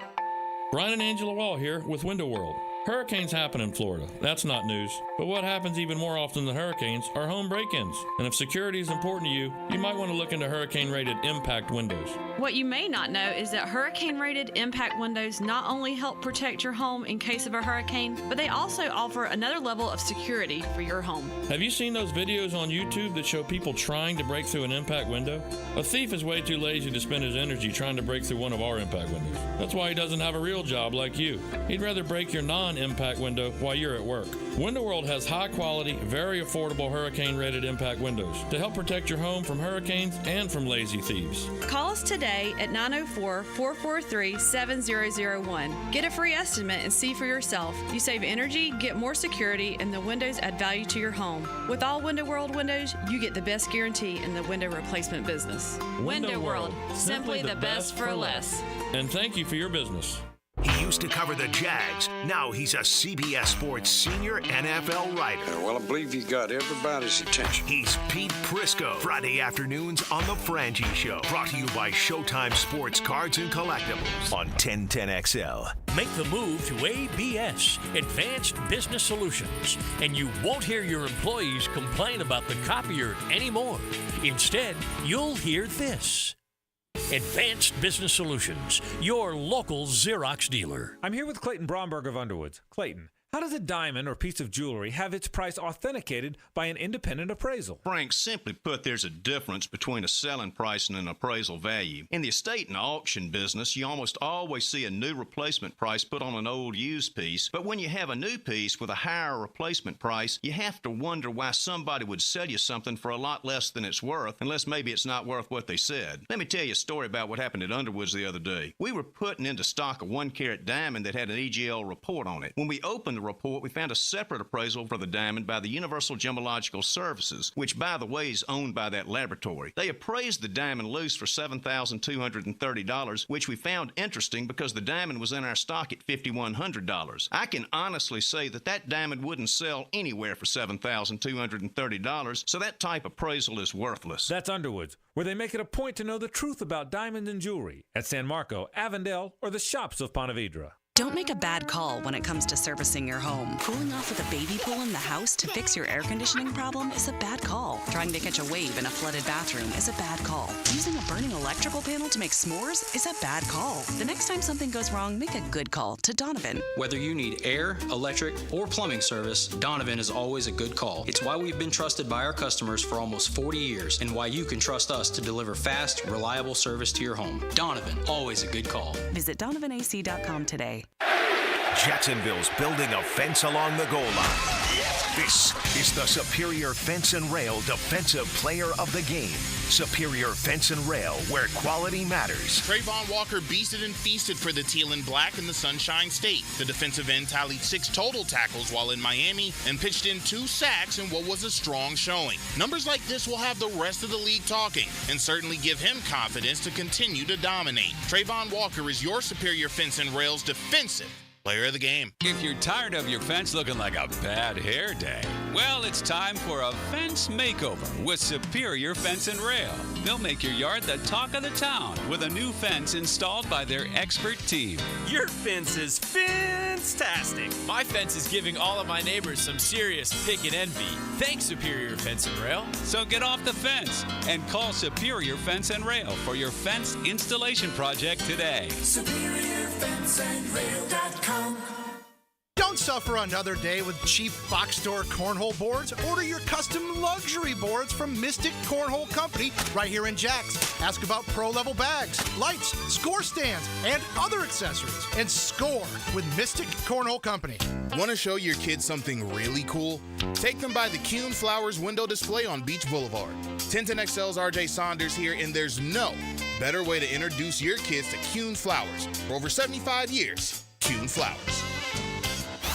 Brian and Angela Wall here with Window World. Hurricanes happen in Florida. That's not news. But what happens even more often than hurricanes are home break-ins. And if security is important to you, you might want to look into hurricane-rated impact windows. What you may not know is that hurricane-rated impact windows not only help protect your home in case of a hurricane, but they also offer another level of security for your home. Have you seen those videos on YouTube that show people trying to break through an impact window? A thief is way too lazy to spend his energy trying to break through one of our impact windows. That's why he doesn't have a real job like you. He'd rather break your non-impact window while you're at work. Window World has high-quality, very affordable hurricane-rated impact windows to help protect your home from hurricanes and from lazy thieves. Call us today at 904-443-7001. Get a free estimate and see for yourself. You save energy, get more security, and the windows add value to your home. With all Window World windows, you get the best guarantee in the window replacement business. Window World, simply the best for less. And thank you for your business. He used to cover the Jags. Now he's a CBS Sports senior NFL writer. Well, I believe you got everybody's attention. He's Pete Prisco. Friday afternoons on The Frangie Show. Brought to you by Showtime Sports Cards and Collectibles on 1010XL. Make the move to ABS, Advanced Business Solutions, and you won't hear your employees complain about the copier anymore. Instead, you'll hear this. Advanced Business Solutions, your local Xerox dealer. I'm here with Clayton Bromberg of Underwoods. Clayton, how does a diamond or piece of jewelry have its price authenticated by an independent appraisal? Frank, simply put, there's a difference between a selling price and an appraisal value. In the estate and auction business, you almost always see a new replacement price put on an old used piece. But when you have a new piece with a higher replacement price, you have to wonder why somebody would sell you something for a lot less than it's worth, unless maybe it's not worth what they said. Let me tell you a story about what happened at Underwoods the other day. We were putting into stock a 1-carat diamond that had an EGL report on it. When we opened the report, we found a separate appraisal for the diamond by the Universal Gemological Services, which, by the way, is owned by that laboratory. They appraised the diamond loose for $7,230, which we found interesting because the diamond was in our stock at $5,100. I can honestly say that that diamond wouldn't sell anywhere for $7,230, so that type of appraisal is worthless. That's Underwoods, where they make it a point to know the truth about diamonds and jewelry at San Marco, Avondale, or the shops of Ponte Vedra. Don't make a bad call when it comes to servicing your home. Cooling off with a baby pool in the house to fix your air conditioning problem is a bad call. Trying to catch a wave in a flooded bathroom is a bad call. Using a burning electrical panel to make s'mores is a bad call. The next time something goes wrong, make a good call to Donovan. Whether you need air, electric, or plumbing service, Donovan is always a good call. It's why we've been trusted by our customers for almost 40 years and why you can trust us to deliver fast, reliable service to your home. Donovan, always a good call. Visit DonovanAC.com today. Jacksonville's building a fence along the goal line. This is the Superior Fence and Rail Defensive Player of the Game. Superior Fence and Rail, where quality matters. Trayvon Walker beasted and feasted for the Teal and Black in the Sunshine State. The defensive end tallied 6 total tackles while in Miami and pitched in 2 sacks in what was a strong showing. Numbers like this will have the rest of the league talking and certainly give him confidence to continue to dominate. Trayvon Walker is your Superior Fence and Rail's defensive player of the game. If you're tired of your fence looking like a bad hair day, well, it's time for a fence makeover with Superior Fence and Rail. They'll make your yard the talk of the town with a new fence installed by their expert team. Your fence is fantastic. My fence is giving all of my neighbors some serious pick and envy. Thanks, Superior Fence and Rail. So get off the fence and call Superior Fence and Rail for your fence installation project today. SuperiorFenceandRail.com. Don't suffer another day with cheap box store cornhole boards. Order your custom luxury boards from Mystic Cornhole Company right here in Jacks. Ask about pro-level bags, lights, score stands, and other accessories. And score with Mystic Cornhole Company. Want to show your kids something really cool? Take them by the Kuhn Flowers window display on Beach Boulevard. 1010XL's RJ Saunders here, and there's no better way to introduce your kids to Kuhn Flowers. For over 75 years, Kuhn Flowers.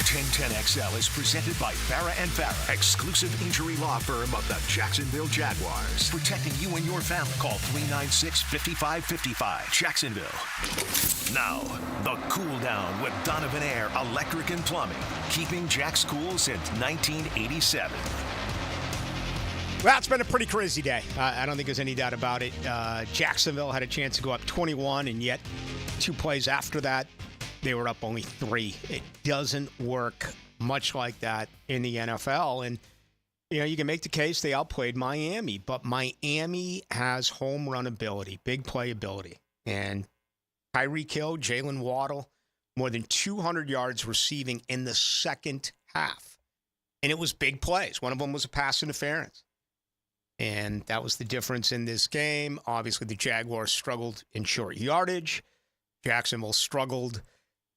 1010XL is presented by Farah & Farah, exclusive injury law firm of the Jacksonville Jaguars. Protecting you and your family. Call 396-5555. Jacksonville. Now, the cool down with Donovan Air Electric and Plumbing. Keeping Jack's cool since 1987. Well, it's been a pretty crazy day. I don't think there's any doubt about it. Jacksonville had a chance to go up 21, and yet 2 plays after that, they were up only 3. It doesn't work much like that in the NFL. And, you know, you can make the case they outplayed Miami, but Miami has home run ability, big play ability. And Tyreek Hill, Jalen Waddle, more than 200 yards receiving in the second half. And it was big plays. One of them was a pass interference. And that was the difference in this game. Obviously, the Jaguars struggled in short yardage. Jacksonville struggled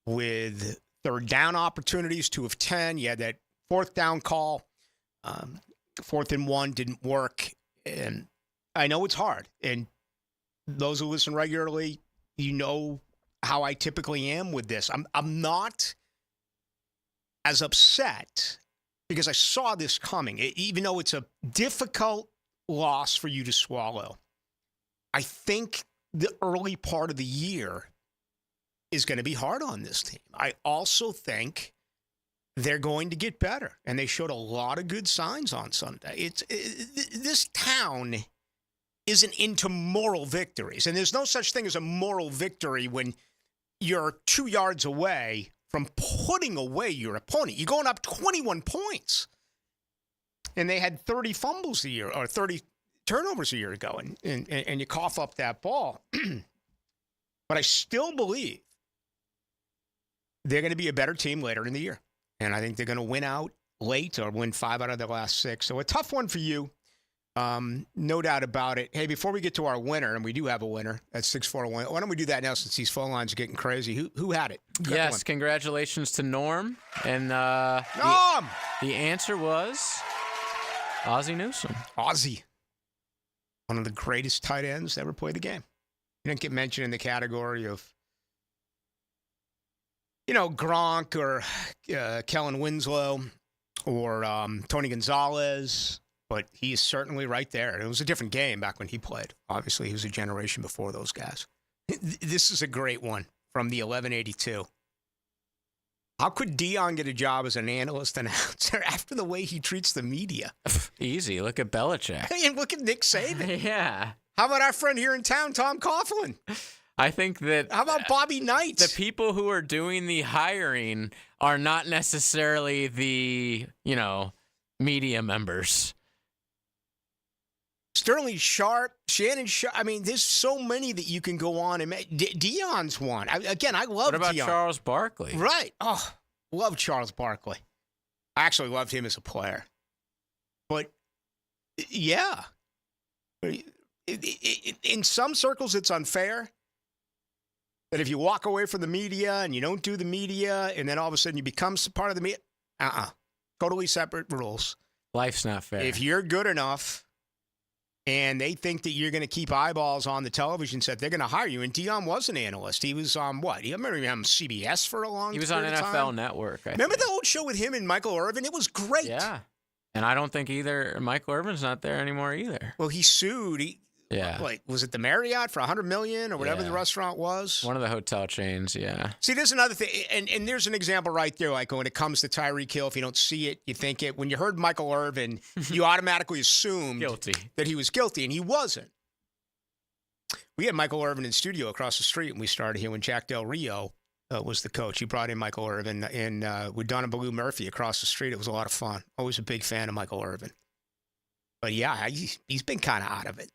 with third down opportunities, 2 of 10. You had that 4th down call. 4th and 1 didn't work. And I know it's hard. And those who listen regularly, you know how I typically am with this. I'm not as upset because I saw this coming. Even though it's a difficult loss for you to swallow, I think the early part of the year is going to be hard on this team. I also think they're going to get better, and they showed a lot of good signs on Sunday. This town isn't into moral victories, and there's no such thing as a moral victory when you're 2 yards away from putting away your opponent. You're going up 21 points, and they had 30 fumbles a year or 30 turnovers a year ago, and you cough up that ball. But I still believe they're going to be a better team later in the year. And I think they're going to win out late or win 5 out of their last 6. So a tough one for you. No doubt about it. Hey, before we get to our winner, and we do have a winner at 641, why don't we do that now since these phone lines are getting crazy? Who had it? Yes, congratulations to Norm. And Norm! The answer was Ozzie Newsome. Ozzie. One of the greatest tight ends to ever play the game. He didn't get mentioned in the category of, you know, Gronk or Kellen Winslow or Tony Gonzalez, but he is certainly right there. It was a different game back when he played. Obviously, he was a generation before those guys. This is a great one from the 1182. How could Dion get a job as an analyst announcer after the way he treats the media? Easy. Look at Belichick. And look at Nick Saban. Yeah. How about our friend here in town, Tom Coughlin? I think that... How about Bobby Knight? The people who are doing the hiring are not necessarily the, media members. Sterling Sharp, Shannon Sharp. I mean, there's so many that you can go on. And Dion's one. I love Dion. What about Charles Barkley? Right. Oh, love Charles Barkley. I actually loved him as a player. But, yeah. In some circles, it's unfair that if you walk away from the media and you don't do the media and then all of a sudden you become part of the media, totally separate rules. Life's not fair. If you're good enough and they think that you're going to keep eyeballs on the television set, they're going to hire you. And Dion was an analyst. He was on what? I remember him on CBS for a long time. He was on NFL Network. Remember the old show with him and Michael Irvin? It was great. Yeah. And I don't think Michael Irvin's not there anymore either. Well, he sued. Yeah. Like, was it the Marriott for $100 million or whatever the restaurant was? One of the hotel chains, yeah. See, there's another thing, and there's an example right there. Like when it comes to Tyreek Hill, if you don't see it, you think it. When you heard Michael Irvin, you automatically assumed that he was guilty, and he wasn't. We had Michael Irvin in studio across the street, and we started here when Jack Del Rio was the coach. He brought in Michael Irvin, and with Donna Ballou Murphy across the street. It was a lot of fun. Always a big fan of Michael Irvin. But yeah, he's been kind of out of it.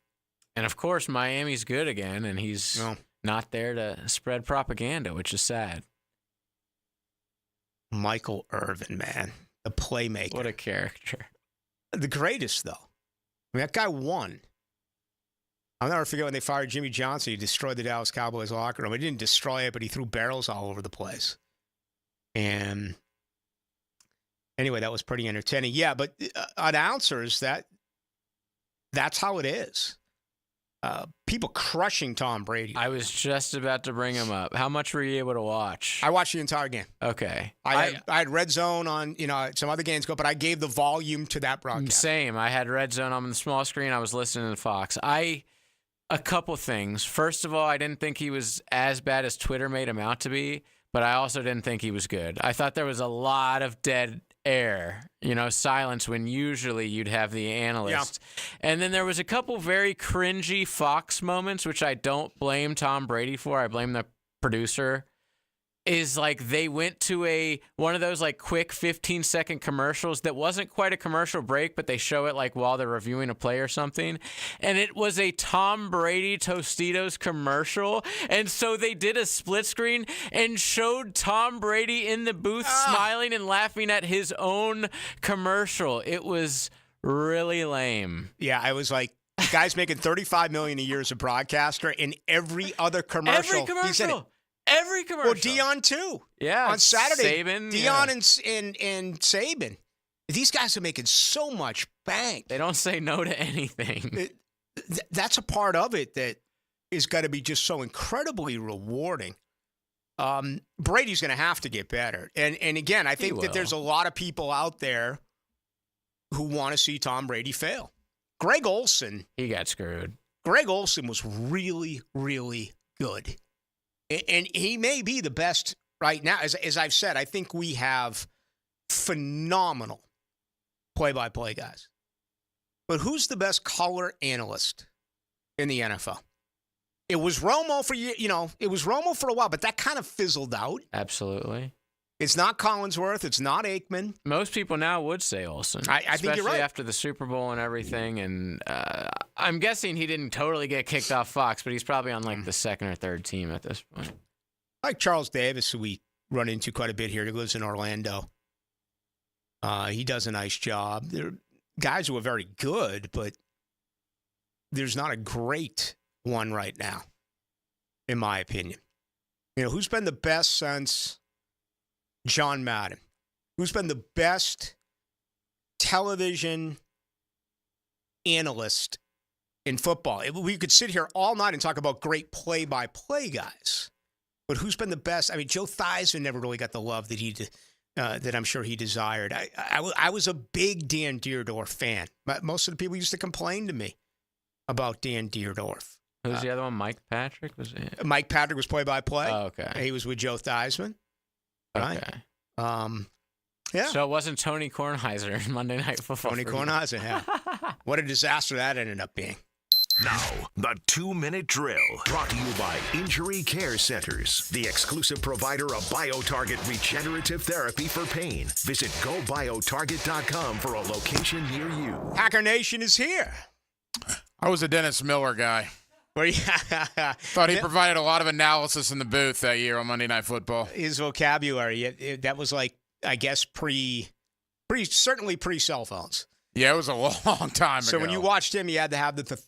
And, of course, Miami's good again, and he's not there to spread propaganda, which is sad. Michael Irvin, man. The playmaker. What a character. The greatest, though. I mean, that guy won. I'll never forget when they fired Jimmy Johnson. He destroyed the Dallas Cowboys locker room. He didn't destroy it, but he threw barrels all over the place. And anyway, that was pretty entertaining. Yeah, but announcers, that's how it is. People crushing Tom Brady. I was just about to bring him up. How much were you able to watch? I watched the entire game. Okay. I had Red Zone on, some other games go, but I gave the volume to that broadcast. Same. I had Red Zone on the small screen. I was listening to Fox. A couple things. First of all, I didn't think he was as bad as Twitter made him out to be, but I also didn't think he was good. I thought there was a lot of dead air, silence when usually you'd have the analyst. Yeah. And then there was a couple very cringy Fox moments, which I don't blame Tom Brady for. I blame the producer. Is like they went to one of those like quick 15-second commercials that wasn't quite a commercial break, but they show it like while they're reviewing a play or something. And it was a Tom Brady Tostitos commercial. And so they did a split screen and showed Tom Brady in the booth smiling and laughing at his own commercial. It was really lame. Yeah, I was like, guy's making $35 million a year as a broadcaster, and every other commercial. He's in it. Every commercial. Well, Dion too. Yeah. On Saturday. Saban. Dion and Saban. These guys are making so much bank. They don't say no to anything. That's a part of it that is got to be just so incredibly rewarding. Brady's going to have to get better. And again, I think that there's a lot of people out there who want to see Tom Brady fail. Greg Olsen. He got screwed. Greg Olsen was really, really good. And he may be the best right now. As I've said, I think we have phenomenal play-by-play guys. But who's the best color analyst in the NFL? It was Romo it was Romo for a while, but that kind of fizzled out. Absolutely. It's not Collinsworth. It's not Aikman. Most people now would say Olsen. I think you're right. Especially after the Super Bowl and everything. And I'm guessing he didn't totally get kicked off Fox, but he's probably on like the second or third team at this point. Like Charles Davis, who we run into quite a bit here. He lives in Orlando. He does a nice job. There are guys who are very good, but there's not a great one right now, in my opinion. Who's been the best since John Madden? Who's been the best television analyst in football? We could sit here all night and talk about great play-by-play guys, but who's been the best? I mean, Joe Theismann never really got the love that that I'm sure he desired. I was a big Dan Dierdorf fan. Most of the people used to complain to me about Dan Dierdorf. Who's the other one? Mike Patrick? Mike Patrick was play-by-play. Oh, okay. He was with Joe Theismann. Right? Okay. Yeah. So it wasn't Tony Kornheiser in Monday Night Football. Tony Kornheiser, yeah. What a disaster that ended up being. Now, the 2-minute drill, brought to you by Injury Care Centers, the exclusive provider of BioTarget regenerative therapy for pain. Visit GoBioTarget.com for a location near you. Hacker Nation is here. I was a Dennis Miller guy. Thought he provided a lot of analysis in the booth that year on Monday Night Football. His vocabulary, that was like, I guess, certainly pre-cell phones. Yeah, it was a long time ago. So when you watched him, you had to have the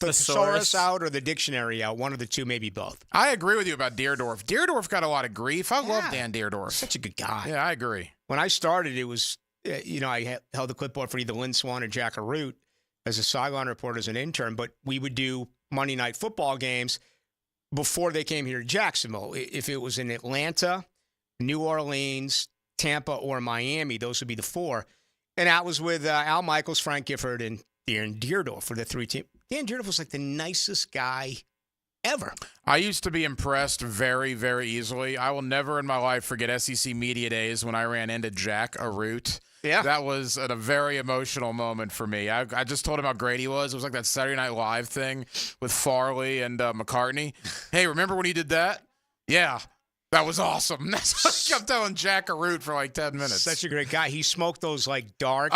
thesaurus out or the dictionary out, one of the two, maybe both. I agree with you about Deerdorf. Deerdorf got a lot of grief. I love Dan Deerdorf. Such a good guy. Yeah, I agree. When I started, it was, I held the clipboard for either Lynn Swann or Jack Arute as a sideline reporter as an intern, but we would do Monday Night Football games before they came here to Jacksonville. If it was in Atlanta, New Orleans, Tampa, or Miami, those would be the four. And that was with Al Michaels, Frank Gifford, and Dan Deerdorf for the three team. Dan Deerdorf was like the nicest guy ever. I used to be impressed very, very easily. I will never in my life forget SEC Media Days when I ran into Jack Arute. Yeah. That was a very emotional moment for me. I just told him how great he was. It was like that Saturday Night Live thing with Farley and McCartney. Hey, remember when he did that? Yeah. That was awesome. That's what I kept telling Jack Arute for like 10 minutes. Such a great guy. He smoked those like dark,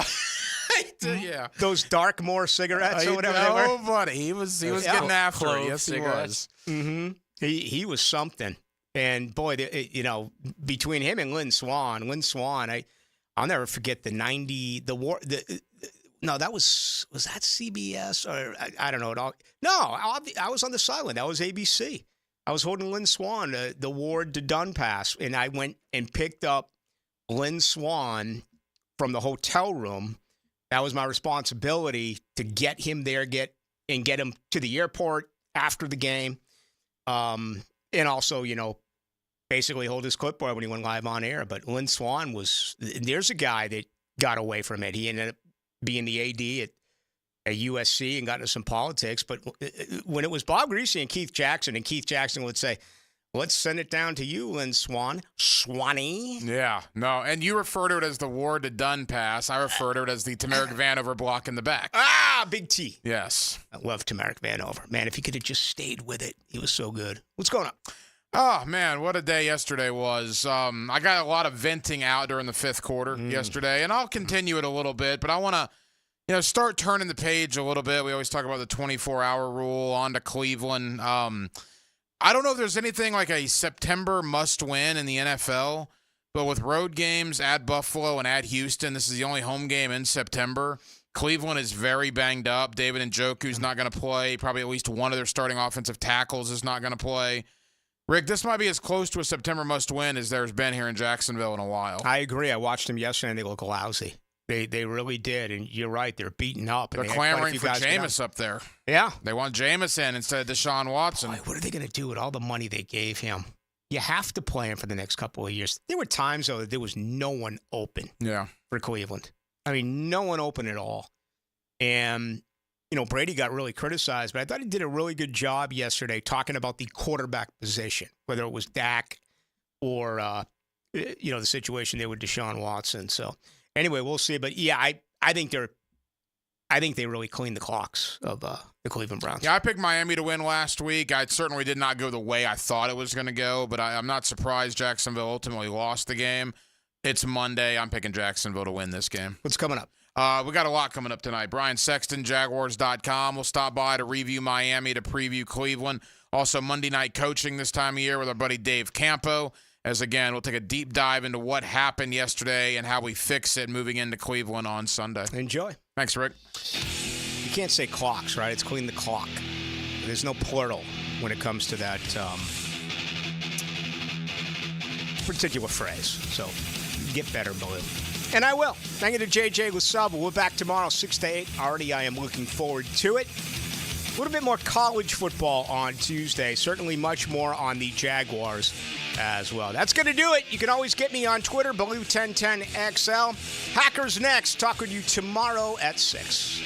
yeah, those Darkmoor cigarettes or whatever they were. Oh, buddy, he was getting after it. Yes, cigarettes. He was. Mm-hmm. He was something. And boy, between him and Lynn Swann, I'll never forget that was that CBS or I don't know at all. No, I was on the sideline. That was ABC. I was holding Lynn Swann, the Ward to Dunn pass, and I went and picked up Lynn Swann from the hotel room. That was my responsibility to get him there, get him to the airport after the game, and also, basically hold his clipboard when he went live on air. But Lynn Swann there's a guy that got away from it. He ended up being the AD at USC and got into some politics. But when it was Bob Greasy and Keith Jackson would say, let's send it down to you, Lynn Swann. Swanee. Yeah, no. And you refer to it as the Ward to Dunn pass. I refer to it as the Tamarick Vanover block in the back. Big T. Yes. I love Tamarick Vanover. Man, if he could have just stayed with it, he was so good. What's going on? Oh, man, what a day yesterday was. I got a lot of venting out during the fifth quarter yesterday, and I'll continue it a little bit, but I want to start turning the page a little bit. We always talk about the 24-hour rule, on to Cleveland. I don't know if there's anything like a September must-win in the NFL, but with road games at Buffalo and at Houston, this is the only home game in September. Cleveland is very banged up. David Njoku's not going to play. Probably at least one of their starting offensive tackles is not going to play. Rick, this might be as close to a September must-win as there's been here in Jacksonville in a while. I agree. I watched them yesterday, and they look lousy. They really did, and you're right. They're beaten up. They're clamoring for Jameis up there. Yeah. They want Jameis in instead of Deshaun Watson. Boy, what are they going to do with all the money they gave him? You have to play him for the next couple of years. There were times, though, that there was no one open for Cleveland. I mean, no one open at all. And, Brady got really criticized, but I thought he did a really good job yesterday talking about the quarterback position, whether it was Dak or, the situation there with Deshaun Watson. So, anyway, we'll see. But, yeah, I think they really cleaned the clocks of the Cleveland Browns. Yeah, I picked Miami to win last week. I certainly did not go the way I thought it was going to go, but I'm not surprised Jacksonville ultimately lost the game. It's Monday. I'm picking Jacksonville to win this game. What's coming up? We got a lot coming up tonight. Brian Sexton, Jaguars.com. We'll stop by to review Miami, to preview Cleveland. Also, Monday night coaching this time of year with our buddy Dave Campo. As, again, we'll take a deep dive into what happened yesterday and how we fix it moving into Cleveland on Sunday. Enjoy. Thanks, Rick. You can't say clocks, right? It's clean the clock. There's no plural when it comes to that particular phrase. So get better, Ballou. And I will. Thank you to JJ LaSalle. We're back tomorrow, 6 to 8. Already I am looking forward to it. A little bit more college football on Tuesday. Certainly much more on the Jaguars as well. That's going to do it. You can always get me on Twitter, Ballou1010XL. Hackers next. Talk with you tomorrow at 6.